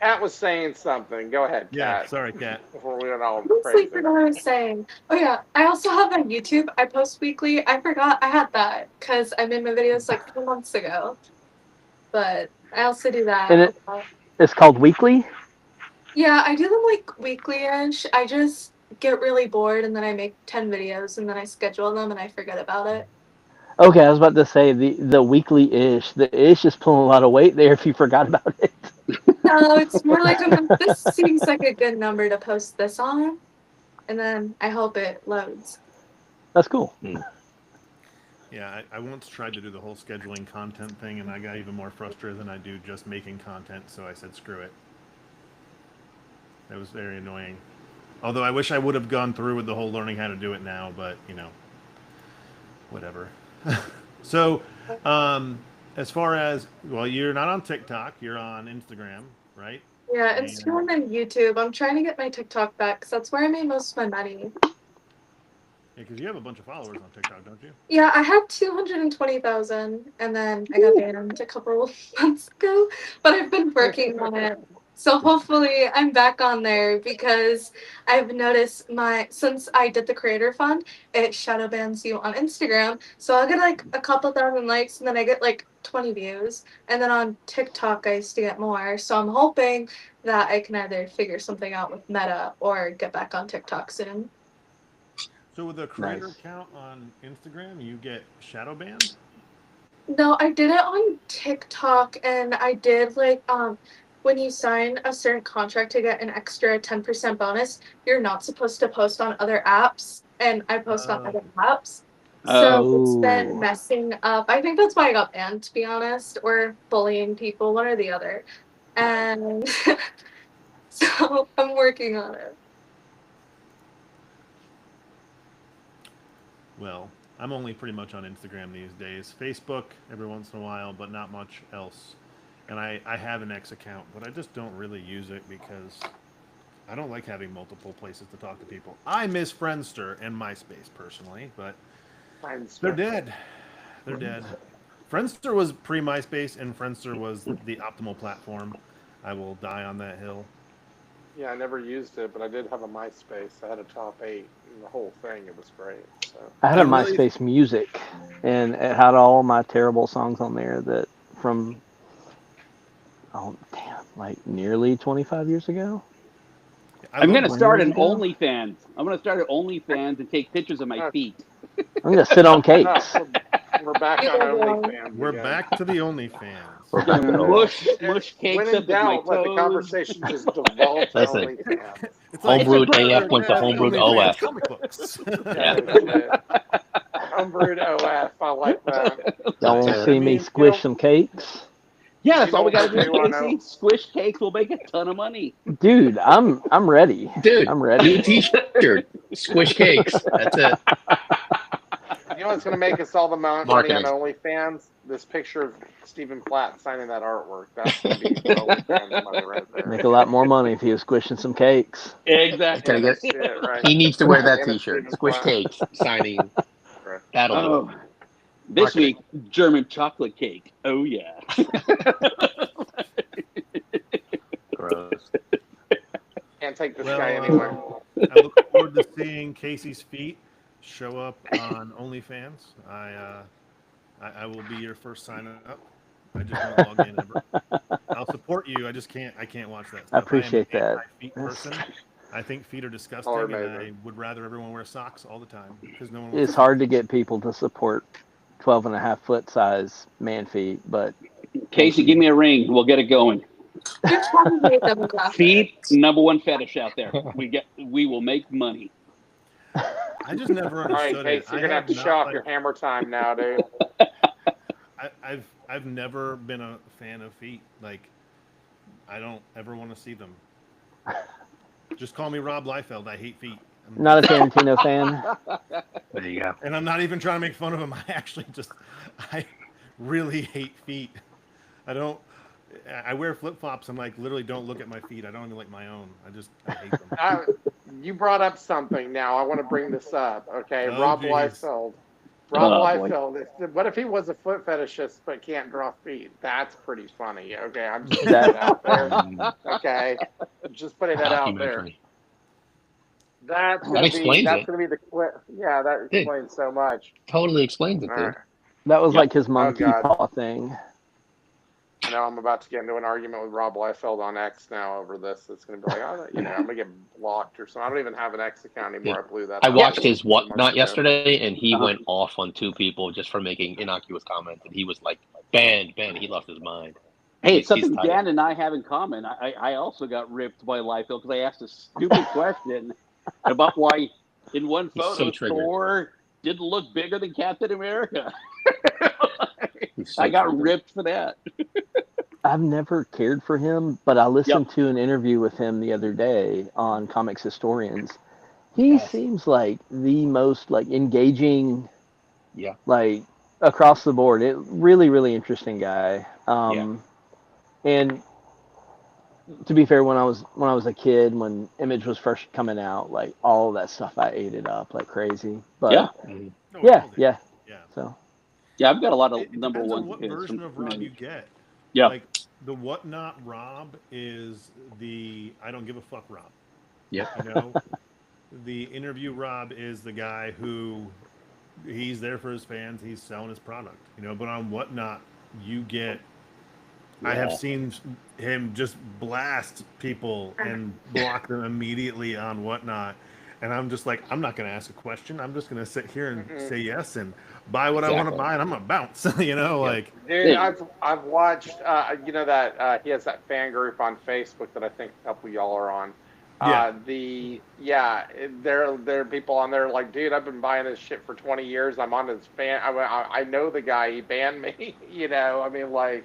Kat was saying something. Go ahead, Yeah. Kat. Sorry, Kat. Before we went all I completely crazy. forgot what I was saying. Oh yeah, I also have a YouTube. I post weekly. I forgot I had that because I made my videos like 2 months ago. But I also do that. And it's called Weekly. Yeah, I do them like weekly-ish. I just get really bored and then I make 10 videos and then I schedule them and I forget about it. Okay, I was about to say the weekly ish. The ish is pulling a lot of weight there if you forgot about it. No, it's more like this seems like a good number to post this on, and then I hope it loads. That's cool. Yeah, I once tried to do the whole scheduling content thing, and I got even more frustrated than I do just making content. So I said, "Screw it." That was very annoying. Although I wish I would have gone through with the whole learning how to do it now, but whatever. So, as far as, well, you're not on TikTok, you're on Instagram, right? Yeah, And- Instagram and YouTube. I'm trying to get my TikTok back because that's where I made most of my money. Yeah, because you have a bunch of followers on TikTok, don't you? Yeah, I had 220,000 and then I got banned a couple months ago, but I've been working on it. So hopefully I'm back on there because I've noticed since I did the creator fund, it shadow bans you on Instagram. So I'll get like a couple thousand likes and then I get like 20 views. And then on TikTok I used to get more. So I'm hoping that I can either figure something out with Meta or get back on TikTok soon. So with a creator Nice. account on Instagram, you get shadow banned? No, I did it on TikTok and I did when you sign a certain contract to get an extra 10% bonus, you're not supposed to post on other apps and I post on other apps. So it's been Oh. messing up. I think that's why I got banned, to be honest, or bullying people, one or the other. And so I'm working on it. Well, I'm only pretty much on Instagram these days. Facebook every once in a while, but not much else. And I have an X account, but I just don't really use it because I don't like having multiple places to talk to people. I miss Friendster and MySpace personally, but they're dead. They're dead. Friendster was pre-MySpace, and Friendster was the optimal platform. I will die on that hill. Yeah, I never used it, but I did have a MySpace. I had a top 8 and the whole thing. It was great. So I had I a really- MySpace Music, and it had all my terrible songs on there that from, like nearly 25 years ago. I'm going to love- start an years ago? OnlyFans. I'm going to start an OnlyFans and take pictures of my feet. I'm gonna sit on cakes. we're back on OnlyFans. We're again. back to the OnlyFans. We're back to Mush cakes When in up with my doubt, let the toes. conversation just devolve to Listen. OnlyFans. It's Homebrewed it's AF went to Homebrewed OnlyFans OF. comic books. Yeah. Homebrewed OF. I like that. Y'all want to That's see it. me I mean, squish some cakes? Yeah, that's all we got to You do, know what I Casey. know. Squish cakes will make a ton of money. Dude, I'm ready. Dude, I'm new ready. T-shirt, Squish Cakes. That's it. You know what's going to make us all the money on Marketing. OnlyFans? This picture of Stephen Platt signing that artwork. That's going to be the OnlyFans money right there. Make a lot more money if he was squishing some cakes. Exactly. Gotta get- That's it, right. He needs to wear that And it's T-shirt. Stephen Squish Platt. Cakes signing. Right. That'll do Oh, it. this Marketing. week, German chocolate cake. Oh, yeah. Gross. Can't take this Well, guy anywhere. I look forward to seeing Casey's feet show up on OnlyFans. I will be your first sign up. I just won't log in ever. I'll support you. I just can't. I can't watch that stuff. I appreciate I am an that. anti-feet person. I think feet are disgusting, Are and I amazing. would rather everyone wear socks all the time because no one. It's hard to get people to support 12 and a half foot size man feet, but Casey, give me a ring. We'll get it going. You're trying to make demographic. Feet, #1 fetish out there. We will make money. I just never All right, understood Case, it. you're going to have to not, show off like- your hammer time now, dude. I've never been a fan of feet. Like, I don't ever want to see them. Just call me Rob Liefeld. I hate feet. not a Tarantino fan. There you go. And I'm not even trying to make fun of him. I really hate feet. I wear flip flops and like literally don't look at my feet. I don't even like my own. I hate them. You brought up something now. I want to bring this up. Okay, Oh, Rob geez. Liefeld. Oh, Rob boy. Liefeld. What if he was a foot fetishist but can't draw feet? That's pretty funny. Okay, I'm just putting that out there. Okay, just putting that out there. Documentary. That's That gonna explains that's it. gonna be the clip. Yeah, that Dude. explains so much. Totally explains it, All dude. right. That was Yep. like his monkey God. paw thing. I know I'm about to get into an argument with Rob Liefeld on X now over this. It's going to be like, I'm going to get blocked or something. I don't even have an X account anymore. I blew that. I out watched his 2 months whatnot ago. yesterday, and he Uh-huh. went off on 2 people just for making innocuous comments, and he was like, banned. He lost his mind. Hey, it's He's something tired. Dan and I have in common. I also got ripped by Liefeld because I asked a stupid question about why in one He's so photo triggered. Thor didn't look bigger than Captain America. He's so I got triggered. ripped for that. I've never cared for him, but I Yep. listened to an interview with him the other day on Comics Historians. He seems like the most like engaging, Yeah. like across the board. It really, really interesting guy. And to be fair, when I was a kid, when Image was first coming out, like all of that stuff, I ate it up like crazy. But Yeah. Mhm. No, we yeah, all did. yeah. Yeah. So Yeah, I've got a lot of It number depends on ones what of his version from of Rob you Image. get. Yeah. Like the Whatnot Rob is the I don't give a fuck Rob. Yep. You know, the interview Rob is the guy who he's there for his fans. He's selling his product. You know, but on Whatnot you get. I have Yeah. seen him just blast people and block them immediately on Whatnot. And I'm just like, I'm not going to ask a question. I'm just going to sit here and Mhm. say yes and buy what I want to Exactly. buy, and I'm going to bounce. You know, Yep. like, Dude, Yeah. I've watched you know that he has that fan group on Facebook that I think a couple of y'all are on. yeah, There are people on there like, dude, I've been buying this shit for 20 years. I'm on his fan. I know the guy. He banned me. You know, I mean, like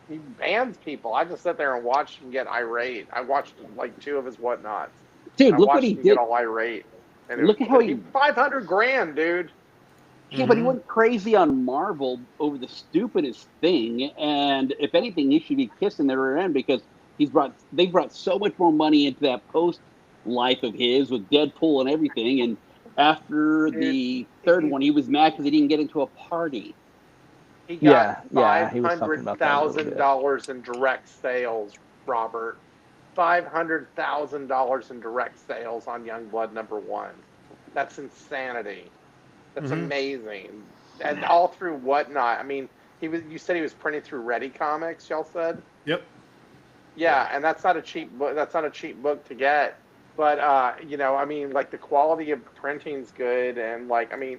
he bans people. I just sit there and watch him get irate. I watched like 2 of his Whatnots. Dude, I look what watched he him get did. all irate. And Look at how he 500 grand, dude. Yeah, but he Mhm. went crazy on Marvel over the stupidest thing, and if anything, he should be kissing their rear end because they brought so much more money into that post life of his with Deadpool and everything. And after Dude, the third he one, he was mad because he didn't get into a party. he got yeah, he was talking about that a little bit. $500,000 in direct sales, Robert. $500,000 in direct sales on Youngblood #1. That's insanity. That's Mhm. amazing. And all through Whatnot. I mean, you said he was printing through Ready Comics, y'all said? Yep. Yeah, and that's not a cheap book. That's not a cheap book to get. But you know, I mean, like the quality of printing's good, and like, I mean,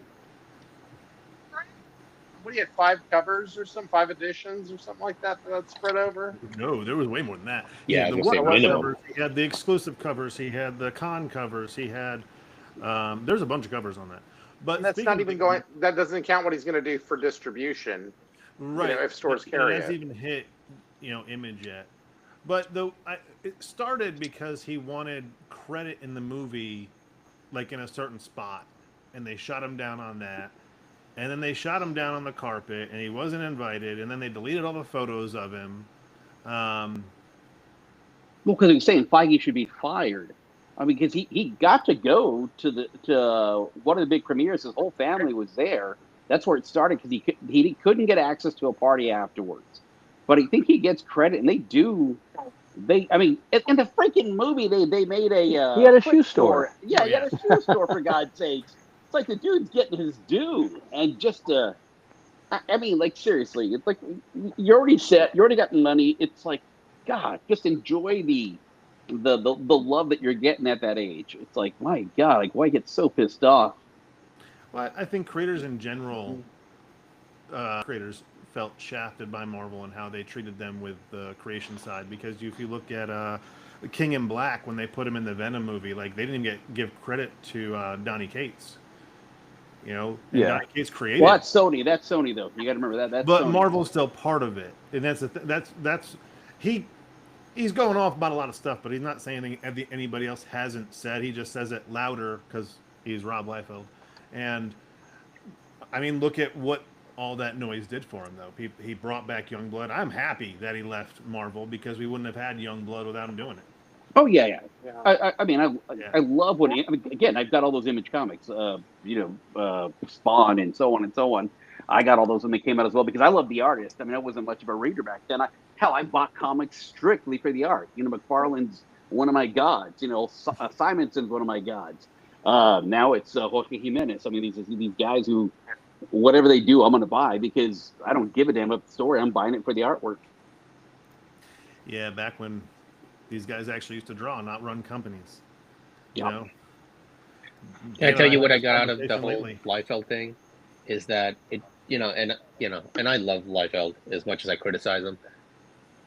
what do you had 5 covers or 5 editions or something like that that's spread over? No, there was way more than that. He Yeah, had I the was gonna say Whatnot was it? minimum. covers. He had the exclusive covers. He had the con covers. He had. There's a bunch of covers on that. But And that's speaking not of even going. That doesn't count what he's going to do for distribution. You know, right, if stores it carry hasn't it. even hit, Image yet. But it started because he wanted credit in the movie, like in a certain spot, and they shot him down on that. And then they shot him down on the carpet, and he wasn't invited. And then they deleted all the photos of him. Um, Well, because he's saying Feige should be fired. I mean, because he got to go to one of the big premieres. His whole family was there. That's where it started because he couldn't get access to a party afterwards. But I think he gets credit, and they do. I mean, in the freaking movie, they made a He had a quick shoe store. Yeah, Oh, he had a shoe store for God's sakes. It's like the dude's getting his due, and just I mean, like seriously, it's like you already set, you already got money. It's like, God, just enjoy the love that you're getting at that age. It's like, my God, like why get so pissed off? well, I think creators in general, creators felt shafted by Marvel and how they treated them with the creation side. Because if you look at King in Black, when they put him in the Venom movie, like they didn't give credit to Donny Cates. And Yeah. Donny Cates created. Well, that's Sony. That's Sony, though. You got to remember that. That's But Sony. Marvel's still part of it, and that's he's going off about a lot of stuff, but he's not saying anything anybody else hasn't said. He just says it louder because he's Rob Liefeld, and I mean, look at what all that noise did for him, though. He brought back Youngblood. I'm happy that he left Marvel because we wouldn't have had Youngblood without him doing it. Oh yeah, yeah. Yeah. I mean, Yeah. I love when I mean, again, I've got all those Image comics, Spawn and so on and so on. I got all those when they came out as well because I love the artist. I mean, I wasn't much of a reader back then. I bought comics strictly for the art. McFarlane's one of my gods. Simonson's one of my gods. Now it's Jorge Jimenez. I mean, these guys who, whatever they do, I'm going to buy because I don't give a damn about the story. I'm buying it for the artwork. Yeah, back when these guys actually used to draw, not run companies. You Yeah. know. Can I tell you what I had got this out of the conversation whole lately. Liefeld thing? Is that it? And I love Liefeld as much as I criticize him.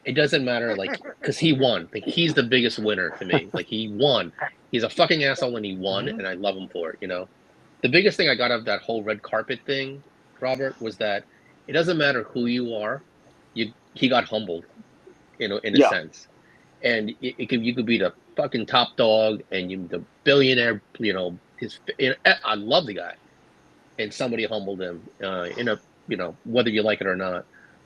It doesn't matter, like, because he won. Like, he's the biggest winner to me. Like, he won. He's a fucking asshole and he won, Mhm. and I love him for it. The biggest thing I got out of that whole red carpet thing, Robert, was that it doesn't matter who you are. He got humbled. in a Yeah. sense. And you could be the fucking top dog and you the billionaire, I love the guy, and somebody humbled him whether you like it or not.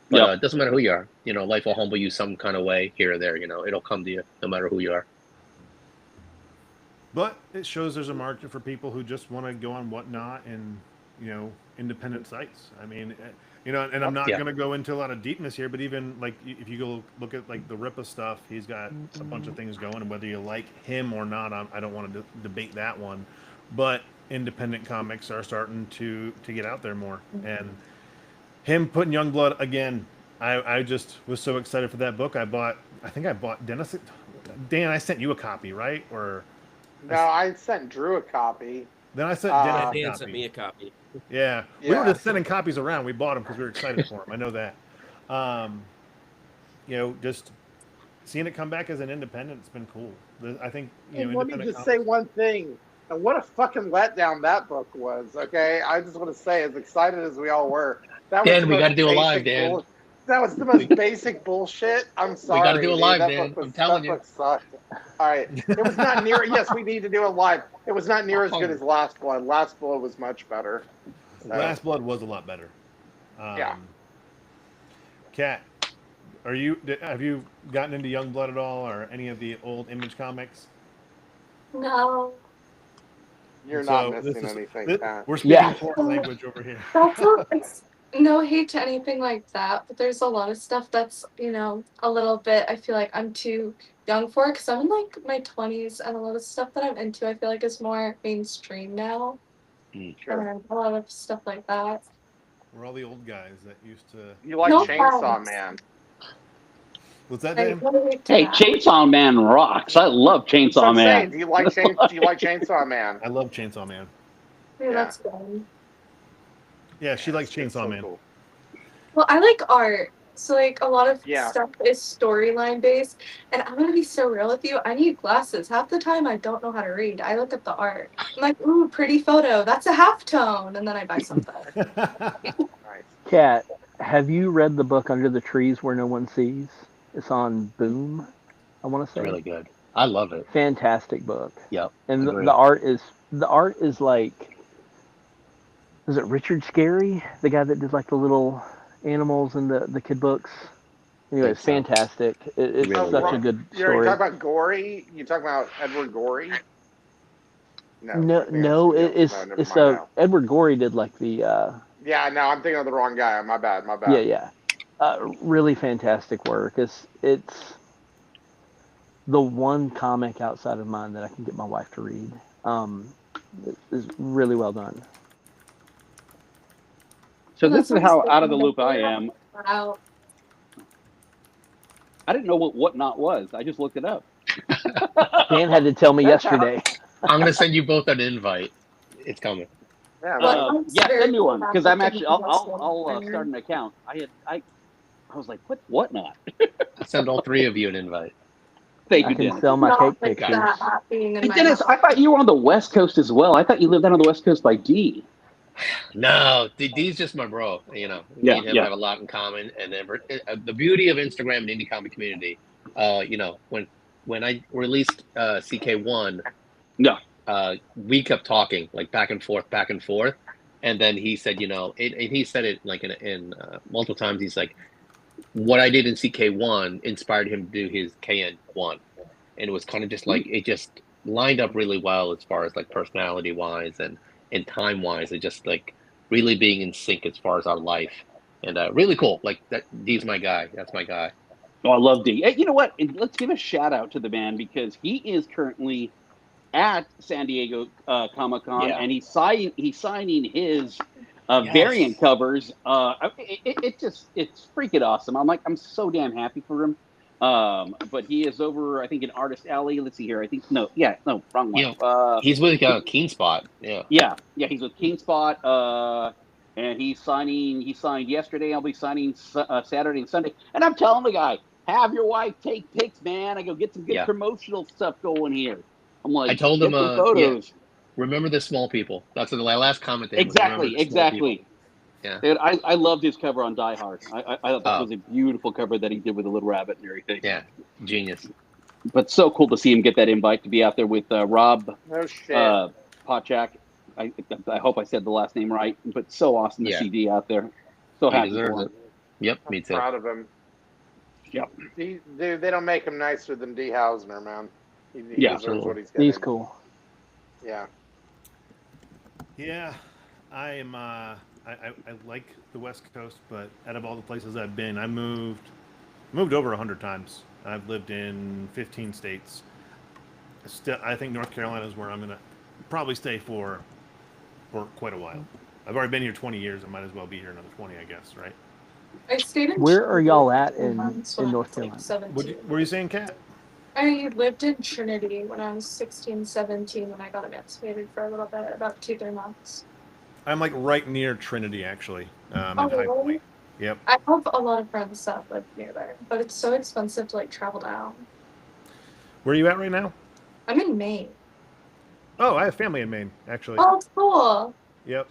But Yep. it doesn't matter who you are. Life will humble you some kind of way here or there. It'll come to you no matter who you are. But it shows there's a market for people who just want to go on Whatnot and independent sites. I mean, and I'm not Yeah. going to go into a lot of deepness here, but even like if you go look at like the Ripa stuff, he's got a bunch of things going, and whether you like him or not, I don't want to debate that one. But independent comics are starting to get out there more, and him putting Youngblood again. I just was so excited for that book. I think I bought Dennis. Dan, I sent you a copy, right? Or No, I sent Drew a copy. then I sent Uh, Dennis a Dan copy. sent me a copy. Yeah, we were Yeah. just sending copies around. We bought them because we were excited for them. I know that. Just seeing it come back as an independent, it's been cool. I think And let me independent just say comics- one thing. And what a fucking letdown that book was. Okay, I just want to say, as excited as we all were, that was Dan, the we most gotta do a live, basic Dan. that was the most basic bullshit. I'm sorry. gotta do a dude. live, That Dan. book was- I'm telling that you. book sucked. All right, it was not near. Yes, we need to do a live. It was not near as good as Last Blood. Last Blood was much better. So, Last Blood was a lot better. Yeah. Kat, have you gotten into Youngblood at all, or any of the old Image comics? No. you're So not this missing is- anything, Pat. We're speaking Yeah. foreign language over here. That's all, it's no hate to anything like that, but there's a lot of stuff that's, a little bit, I feel like I'm too young for, because I'm in like my 20s, and a lot of stuff that I'm into, I feel like is more mainstream now. Sure. And a lot of stuff like that. We're all the old guys that used to. You like No Chainsaw thanks. Man? What's that, I Dan? relate to Hey, that. Chainsaw Man rocks. I love That's what Chainsaw I'm saying. Man. Do you like Chainsaw Man? I love Chainsaw Man. Yeah, that's good. Yeah, she likes It's Chainsaw so Man. cool. Well, I like art. So like a lot of Yeah. stuff is storyline based, and I'm gonna be so real with you. I need glasses. Half the time I don't know how to read. I look at the art. I'm like, ooh, pretty photo. That's a halftone, and then I buy something. Nice. Kat, have you read the book Under the Trees Where No One Sees? It's on Boom, I want to It's say. really good. I love it. Fantastic book. Yep. And Agreed. the art is like, is it Richard Scarry, the guy that did like the little animals in the kid books? Anyway, it's Think so. fantastic. It's Really such good. a good You're story. talking about Gory? You talking about Edward Gorey? No, I think no, that's- it's never it's mind now. Edward Gorey did like the Yeah, no, I'm thinking of the wrong guy. My bad. yeah. Really fantastic work. It's the one comic outside of mine that I can get my wife to read. It's really well done. So this is That's how what out of the I'm loop I saying. am. Wow. I didn't know what Whatnot was. I just looked it up. Dan had to tell me That's yesterday. I'm gonna send you both an invite. It's coming. Yeah, Well, man. I'm Yeah, very send me one cool because about I'm the actually I'll investment. start an account. I was like, Whatnot? I'll send all three of you an invite. Thank I you, can Dennis. sell my Not cake like pictures. that not being in Hey, my Dennis, house. I thought you were on the West Coast as well. I thought you lived down on the West Coast by D. No, D's just my bro. Me Yeah, and him yeah. have a lot in common. And then the beauty of Instagram and indie comic community, when I released CK1, No. we kept talking like back and forth, and then he said, and he said it like in multiple times. He's like, what I did in CK1 inspired him to do his KN1, and it was kind of just like it just lined up really well as far as like personality wise and time wise, and just like really being in sync as far as our life, and really cool. Like that, D's my guy. That's my guy. Oh, I love D. Hey, you know what? And let's give a shout out to the man because he is currently at San Diego Comic-Con, Yeah. and he's signing his Yes. variant covers. It's freaking awesome. I'm so damn happy for him. But he is over, I think, in Artist Alley. Let's see here. Wrong one. Yeah. He's with Keen Spot. Yeah. Yeah, he's with King Spot. And he's signing. He signed yesterday. I'll be signing Saturday and Sunday. And I'm telling the guy, have your wife take pics, man. I go get some good Yeah. promotional stuff going here. I'm like, I told get him, some photos. Remember the small people. That's the last comment. There was, remember Exactly, the small people. Yeah. And I loved his cover on Die Hard. I thought that Oh, was a beautiful cover that he did with the little rabbit and everything. yeah. Genius. But so cool to see him get that invite to be out there with Rob No shit. Potchak. I hope I said the last name right. But so awesome to Yeah. see D out there. So He happy for deserves him. it. Yep, I'm me too. proud of him. Yep. Dude, they don't make him nicer than D. Hausner, man. He Yeah. deserves what he's getting. He's cool. Yeah. Yeah, I am. I like the West Coast, but out of all the places I've been, I moved over 100 times. I've lived in 15 states. Still, I think North Carolina is where I'm gonna probably stay for quite a while. I've already been here 20 years. I might as well be here another 20, I guess, right? I stayed in Where are y'all at Trinity for in months when I North was, like, Carolina? 17. What were you saying, Kat? I lived in Trinity when I was 16, 17 when I got emancipated for a little bit, about 2-3 months. I'm like right near Trinity, actually. Oh, In High really? Point. Yep. I have a lot of friends that live near there, but it's so expensive to like travel down. Where are you at right now? I'm in Maine. Oh, I have family in Maine, actually. Oh, cool. Yep.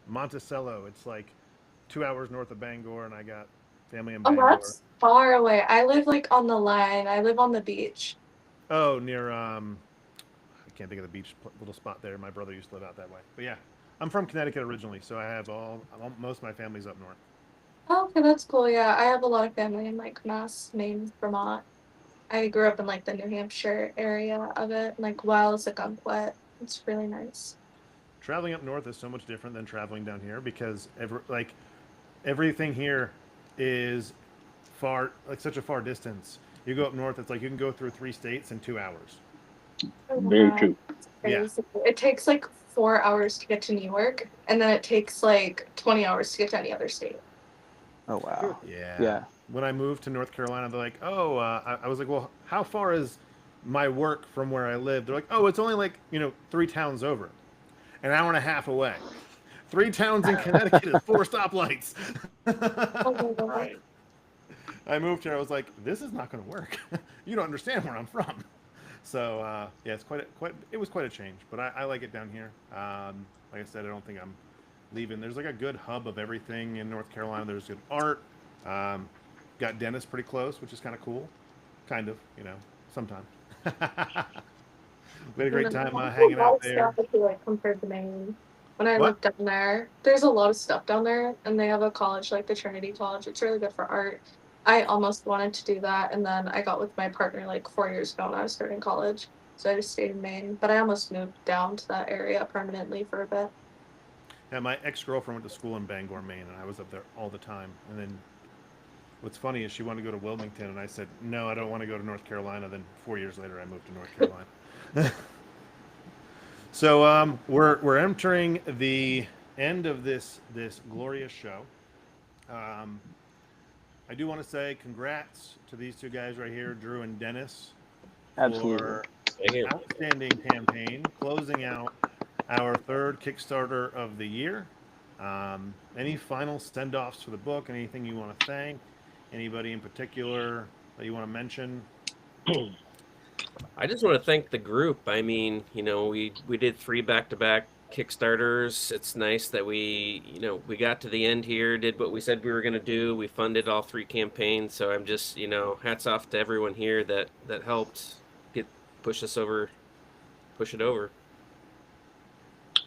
Monticello. It's like 2 hours north of Bangor, and I got family in Oh, Bangor. that's far away. I live like on the line. I live on the beach. Oh, near I can't think of the beach little spot there. My brother used to live out that way. But yeah, I'm from Connecticut originally, so I have most of my family's up north. Oh, okay, that's cool. Yeah, I have a lot of family in like Mass, Maine, Vermont. I grew up in like the New Hampshire area of it, like Wells, Ogunquit. It's really nice. Traveling up north is so much different than traveling down here because everything here is far, like such a far distance. You go up north, it's like you can go through 3 states in 2 hours. Oh, Very wow. true. It's crazy. It takes like 4 hours to get to New York, and then it takes like 20 hours to get to any other state. Oh wow. Yeah. Yeah. When I moved to North Carolina, they're like, oh, I was like, well, how far is my work from where I live? They're like, oh, it's only like, 3 towns over, an hour and a half away. 3 towns in Connecticut is 4 stoplights. Oh my God. Right. I moved here. I was like, this is not going to work. You don't understand where I'm from. So yeah, it was quite a change, but I like it down here. Like I said, I don't think I'm leaving. There's like a good hub of everything in North Carolina. There's good art. Got Dennis pretty close, which is kind of cool. Kind of, sometimes. We had a great time hanging out there. Stuff, I feel like, compared to Maine. When I What? lived down there, there's a lot of stuff down there, and they have a college like the Trinity College. It's really good for art. I almost wanted to do that, and then I got with my partner like 4 years ago when I was starting college, so I just stayed in Maine. But I almost moved down to that area permanently for a bit. Yeah, my ex-girlfriend went to school in Bangor, Maine, and I was up there all the time. And then what's funny is she wanted to go to Wilmington, and I said, no, I don't want to go to North Carolina. Then 4 years later, I moved to North Carolina. So we're entering the end of this glorious show. I do want to say congrats to these 2 guys right here, Drew and Dennis, Absolutely. for Thank you. an outstanding campaign, closing out our 3rd Kickstarter of the year. Any final send-offs for the book? Anything you want to thank? Anybody in particular that you want to mention? I just want to thank the group. I mean, we did 3 back-to-back Kickstarters. It's nice that we got to the end here, did what we said we were going to do. We funded all 3 campaigns. So I'm just, hats off to everyone here that helped push it over.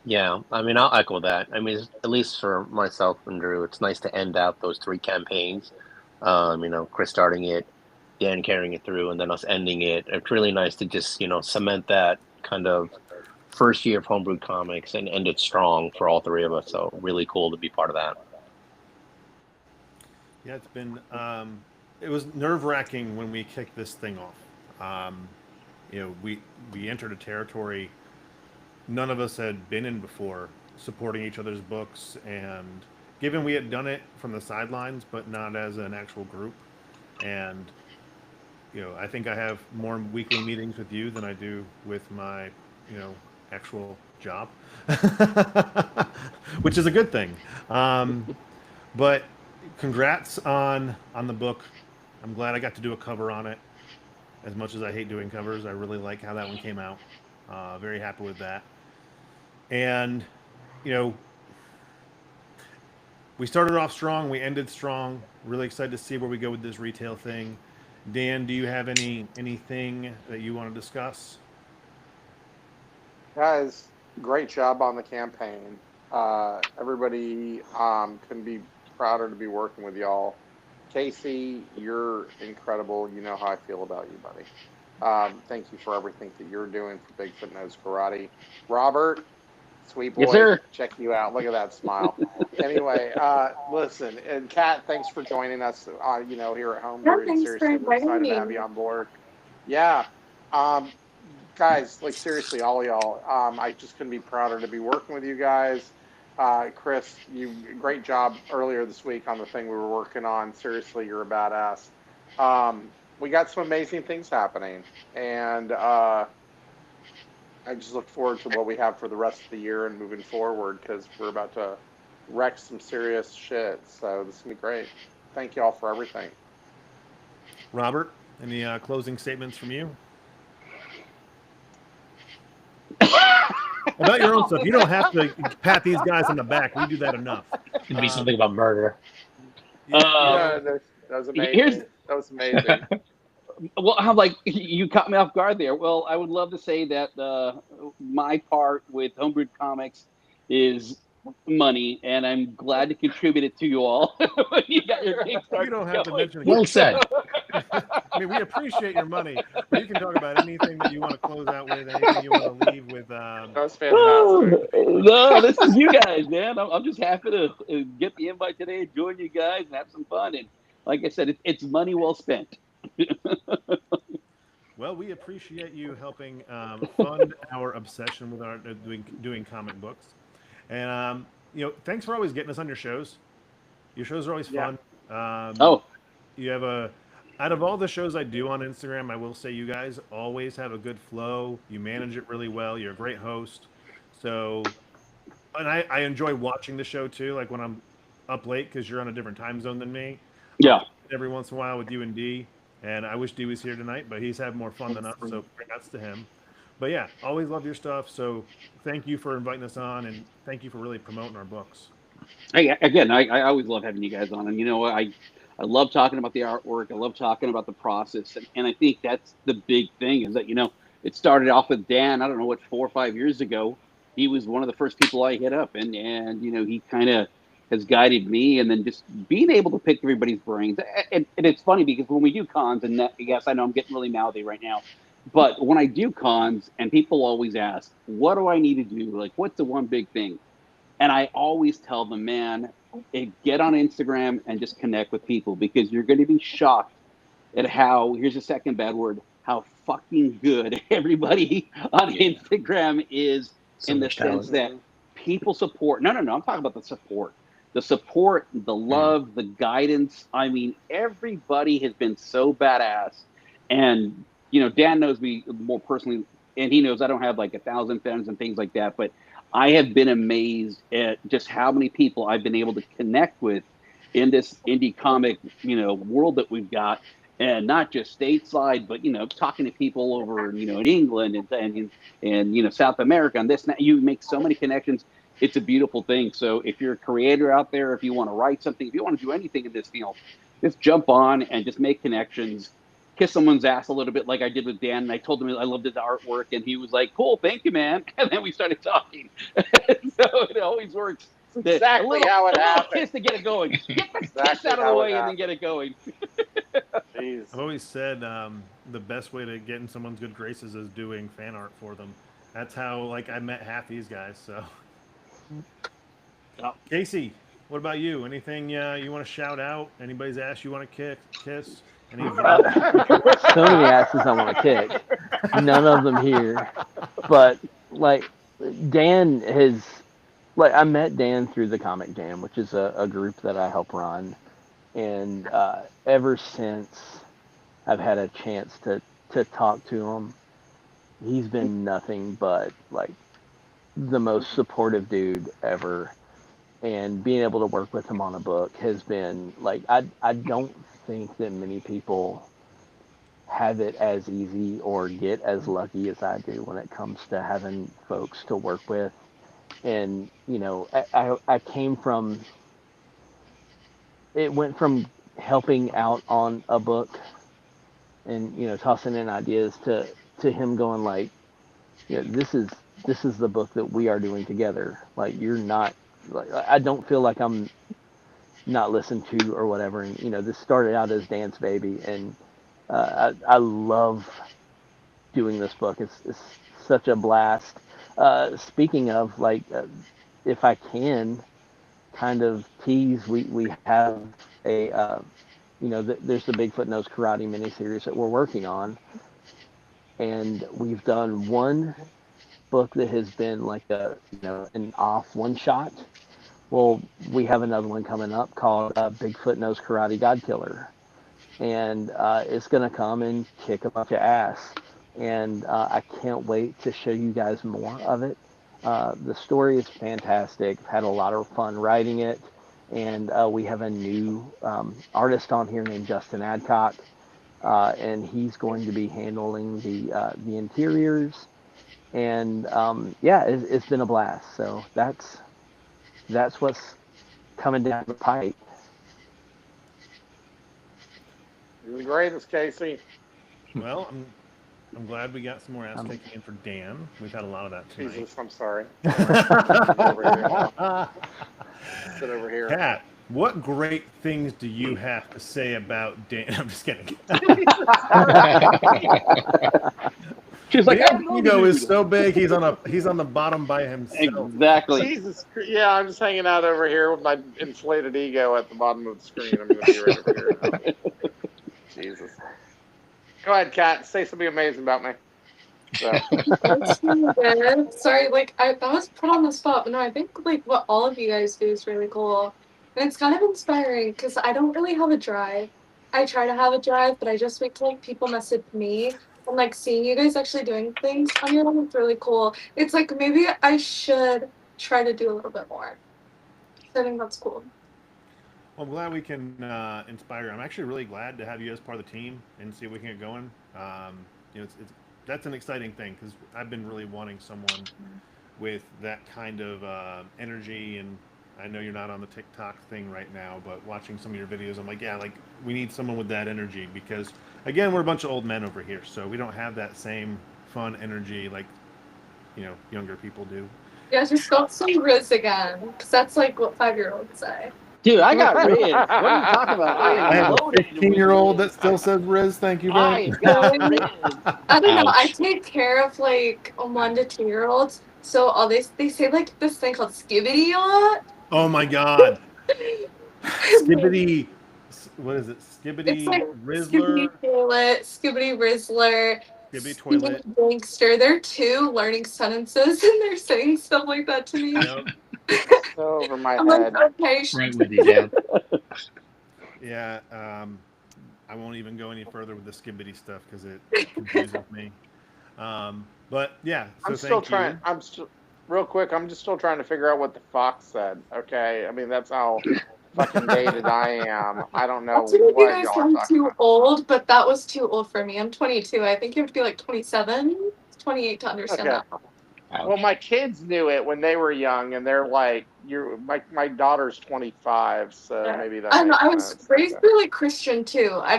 Yeah, I mean, I'll echo that. I mean, at least for myself and Drew, it's nice to end out those 3 campaigns. Chris starting it, Dan carrying it through, and then us ending it. It's really nice to just, cement that kind of first year of Homebrewed Comics and end it strong for all 3 of us. So really cool to be part of that. Yeah, it's been it was nerve-wracking when we kicked this thing off. We entered a territory none of us had been in before, supporting each other's books, and given we had done it from the sidelines but not as an actual group, and I think I have more weekly meetings with you than I do with my actual job, which is a good thing. But congrats on the book. I'm glad I got to do a cover on it. As much as I hate doing covers, I really like how that one came out. Very happy with that. And we started off strong, we ended strong. Really excited to see where we go with this retail thing. Dan, do you have anything that you want to discuss? Guys, great job on the campaign. Everybody couldn't be prouder to be working with y'all. Casey, you're incredible. You know how I feel about you, buddy. Thank you for everything that you're doing for Bigfoot Knows Karate. Robert, sweet boy, Yes, sir. check you out. Look at that smile. Anyway, listen, and Kat, thanks for joining us. Here at home, Yeah, dude. thanks for Seriously, we're inviting excited to have me. you on board. Yeah. Um, Guys, like seriously, all y'all, I just couldn't be prouder to be working with you guys. Chris, you great job earlier this week on the thing we were working on. Seriously, you're a badass. We got some amazing things happening, and I just look forward to what we have for the rest of the year and moving forward because we're about to wreck some serious shit. So this is gonna be great. Thank you all for everything. Robert, any closing statements from you? About your own stuff. You don't have to pat these guys on the back. We do that enough. It'd be something about murder. Yeah, Yeah, that was amazing. That was amazing. Well, I'm like, you caught me off guard there. Well, I would love to say that my part with Homebrewed Comics is money, and I'm glad to contribute it to you all. When you got your Kickstarter you don't have to going. mention it. Well said. I mean, we appreciate your money, but you can talk about anything that you want to close out with, anything you want to leave with. That was fantastic. No, this is you guys, man. I'm just happy to get the invite today, join you guys, and have some fun. And like I said, it's money well spent. Well, we appreciate you helping fund our obsession with our doing comic books, and thanks for always getting us on your shows. Your shows are always Yeah. fun. Oh, You have out of all the shows I do on Instagram, I will say you guys always have a good flow. You manage it really well. You're a great host. So, and I enjoy watching the show too. Like when I'm up late because you're on a different time zone than me. yeah. Every once in a while with you and D. And I wish D was here tonight, but he's had more fun than us. So congrats to him. But yeah, always love your stuff. So thank you for inviting us on, and thank you for really promoting our books. Hey, again, I always love having you guys on, and I love talking about the artwork. I love talking about the process, and I think that's the big thing is that it started off with Dan. I don't know what 4 or 5 years ago. He was one of the first people I hit up, and he kind of has guided me, and then just being able to pick everybody's brains. And it's funny because when we do cons, and yes, I know I'm getting really mouthy right now, but when I do cons, and people always ask, "What do I need to do? Like, what's the one big thing?" And I always tell them, man, get on Instagram and just connect with people because you're going to be shocked at how, here's a second bad word, how fucking good everybody on Instagram is So in the much sense talent. that people support. No, I'm talking about the support. The support, the love, the guidance. I mean, everybody has been so badass. And, Dan knows me more personally, and he knows I don't have like 1,000 fans and things like that. But I have been amazed at just how many people I've been able to connect with in this indie comic, world that we've got, and not just stateside, but talking to people over, in England and South America and this. And that. You make so many connections. It's a beautiful thing. So if you're a creator out there, if you want to write something, if you want to do anything in this field, just jump on and just make connections. Kiss someone's ass a little bit like I did with Dan. And I told him I loved his artwork, and he was like, "Cool, thank you, man." And then we started talking. So it always works. Exactly how it a little happened. kiss to get it going. Get the kiss Exactly out of the how it way and then happened. get it going. Jeez. I've always said the best way to get in someone's good graces is doing fan art for them. That's how I met half these guys. So, Casey, what about you? Anything you want to shout out? Anybody's ass you want to kiss? Any So many asses I want to kick. None of them here. But Dan has I met Dan through the Comic Jam, which is a group that I help run, and ever since I've had a chance to talk to him, he's been nothing but the most supportive dude ever. And being able to work with him on a book has been I don't think that many people have it as easy or get as lucky as I do when it comes to having folks to work with. And I came from it went from helping out on a book and tossing in ideas to him going like, this is the book that we are doing together. Like you're not like I don't feel like I'm not listened to or whatever. And this started out as Dan's baby, and I love doing this book. It's such a blast. Speaking of like, if I can kind of tease, we have a there's the Bigfoot Knows Karate miniseries that we're working on, and we've done one book that has been like an off one shot. Well, we have another one coming up called Bigfoot Knows Karate God Killer, and it's gonna come and kick a bunch of ass, and I can't wait to show you guys more of it. The story is fantastic. I've had a lot of fun writing it, and we have a new artist on here named Justin Adcock, and he's going to be handling the interiors. And it's been a blast. So that's what's coming down the pipe. You're the greatest, Casey. Well, I'm glad we got some more ass kicking in for Dan. We've had a lot of that tonight. Jesus, I'm sorry. Sit over here. Sit over here. Kat, what great things do you have to say about Dan? I'm just kidding. She's like, Dan's ego is so big, he's on the bottom by himself. exactly. Jesus, yeah, I'm just hanging out over here with my inflated ego at the bottom of the screen. I'm going to be right over here now. Jesus. Go ahead, Kat. Say something amazing about me. So. Sorry, like that was put on the spot, but no, I think like what all of you guys do is really cool, and it's kind of inspiring because I don't really have a drive. I try to have a drive, but I just wait till like people message me. And like seeing you guys actually doing things on your own is really cool. It's like maybe I should try to do a little bit more. So I think that's cool. Well, I'm glad we can inspire. I'm actually really glad to have you as part of the team and see if we can get going. That's an exciting thing because I've been really wanting someone with that kind of energy. And I know you're not on the TikTok thing right now, but watching some of your videos, I'm like, yeah, like we need someone with that energy because, again, we're a bunch of old men over here, so we don't have that same fun energy like younger people do. Yeah, just don't say Riz again, because that's like what 5-year-olds say. Dude, I got Riz. What are you talking about? I have a 15-year-old that still says Riz. Thank you, I very got Riz. I don't know. I Ouch. take care of like 1 to 2-year-olds, so all they say like this thing called skibbity a lot. Oh my God. Skibbity. What is it? Skibbity It's like Rizzler. Skibbity Toilet, Skibbity Rizzler, Skibbity Toilet. Gangster. They're 2 learning sentences and they're saying stuff like that to me. Yep. So over my I'm head. like, okay, Right with you, Dan. Yeah. I won't even go any further with the Skibbity stuff because it confuses me. But yeah. So I'm still thank trying. you. I'm still real quick. I'm just still trying to figure out what the fox said. Okay, I mean that's how fucking dated I am. I don't know That's what you what guys y'all are sound talking too about. old, but that was too old for me. I'm 22. I think you have to be like 27, 28 to understand Okay. that. Well, my kids knew it when they were young, and they're like, "You're my daughter's 25, so Yeah. maybe that." I don't know. makes I was sense. raised Okay. really Christian too. I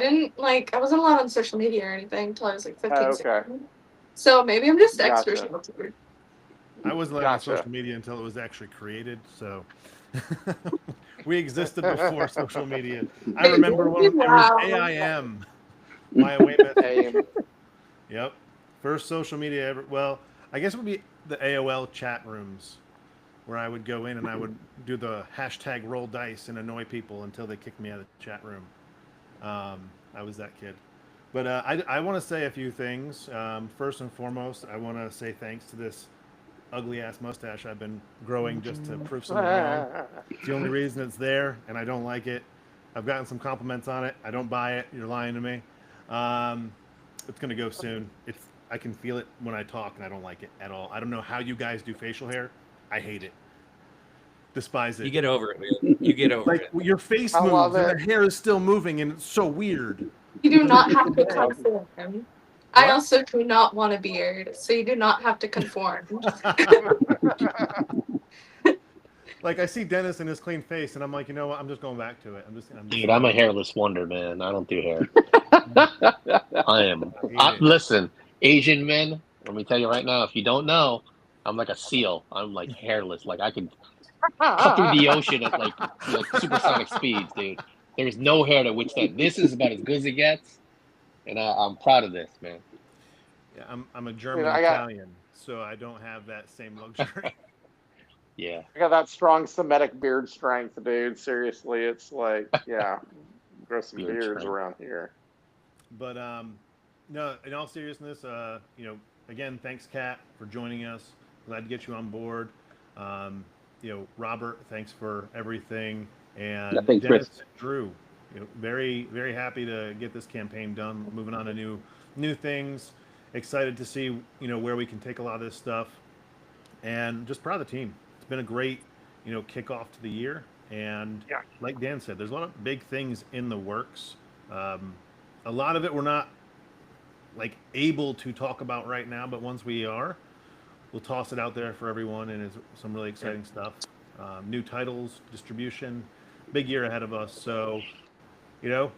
wasn't allowed on social media or anything until I was like 15, Oh, okay. 16. So maybe I'm just extra Gotcha. sheltered. I wasn't allowed on Gotcha. social media until it was actually created. So we existed before social media. I remember when it Wow. was AIM. My away message. AIM. Yep. First social media ever. Well, I guess it would be the AOL chat rooms where I would go in and I would do the hashtag roll dice and annoy people until they kicked me out of the chat room. I was that kid. But I want to say a few things. First and foremost, I want to say thanks to this ugly ass mustache I've been growing just to prove someone wrong. It's the only reason it's there, and I don't like it. I've gotten some compliments on it. I don't buy it. You're lying to me. It's gonna go soon. I can feel it when I talk, and I don't like it at all. I don't know how you guys do facial hair. I hate it. Despise it. You get over it, man. You get over like it. your face I love moves, and it. the hair is still moving, and it's so weird. You do not have to conform. I What? also do not want a beard, so you do not have to conform. Like I see Dennis and his clean face, and I'm like, you know what? I'm just going back to it. Dude, I'm a hairless wonder, man. I don't do hair. I am. Hate it. Listen, Asian men. Let me tell you right now. If you don't know, I'm like a seal. I'm like hairless. Like I can cut through the ocean at like supersonic speeds, dude. There's no hair to withstand. This is about as good as it gets, and I'm proud of this, man. Yeah, I'm a German I got- Italian, so I don't have that same luxury. Yeah. I got that strong Semitic beard strength, dude. Seriously, it's like, yeah, grow some Beard beards strength. around here. But no, in all seriousness, you know, again, thanks, Kat, for joining us. Glad to get you on board. You know, Robert, thanks for everything, and Yeah, thanks, Dennis, Chris. Drew, you know, very very happy to get this campaign done. Moving on to new things. Excited to see, you know, where we can take a lot of this stuff, and just proud of the team. It's been a great, you know, kickoff to the year, and Yeah. like Dan said, there's a lot of big things in the works. A lot of it we're not like able to talk about right now, but once we are, we'll toss it out there for everyone, and it's some really exciting stuff. New titles, distribution, big year ahead of us. So, you know,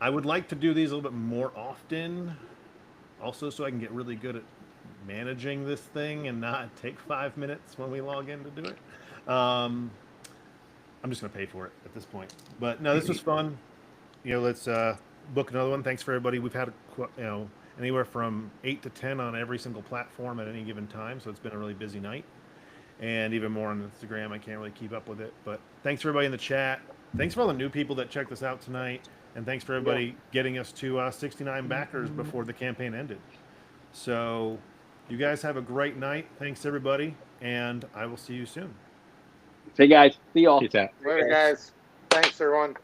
I would like to do these a little bit more often, also so I can get really good at managing this thing and not take 5 minutes when we log in to do it. I'm just gonna pay for it at this point. But no, this was fun. You know, let's book another one. Thanks for everybody. We've had you know, anywhere from 8 to 10 on every single platform at any given time, so it's been a really busy night. And even more on Instagram. I can't really keep up with it. But thanks for everybody in the chat. Thanks for all the new people that checked us out tonight. And thanks for everybody getting us to 69 backers before the campaign ended. So you guys have a great night. Thanks, everybody. And I will see you soon. Hey guys, see y'all. Peace out. Later, guys. Thanks, everyone.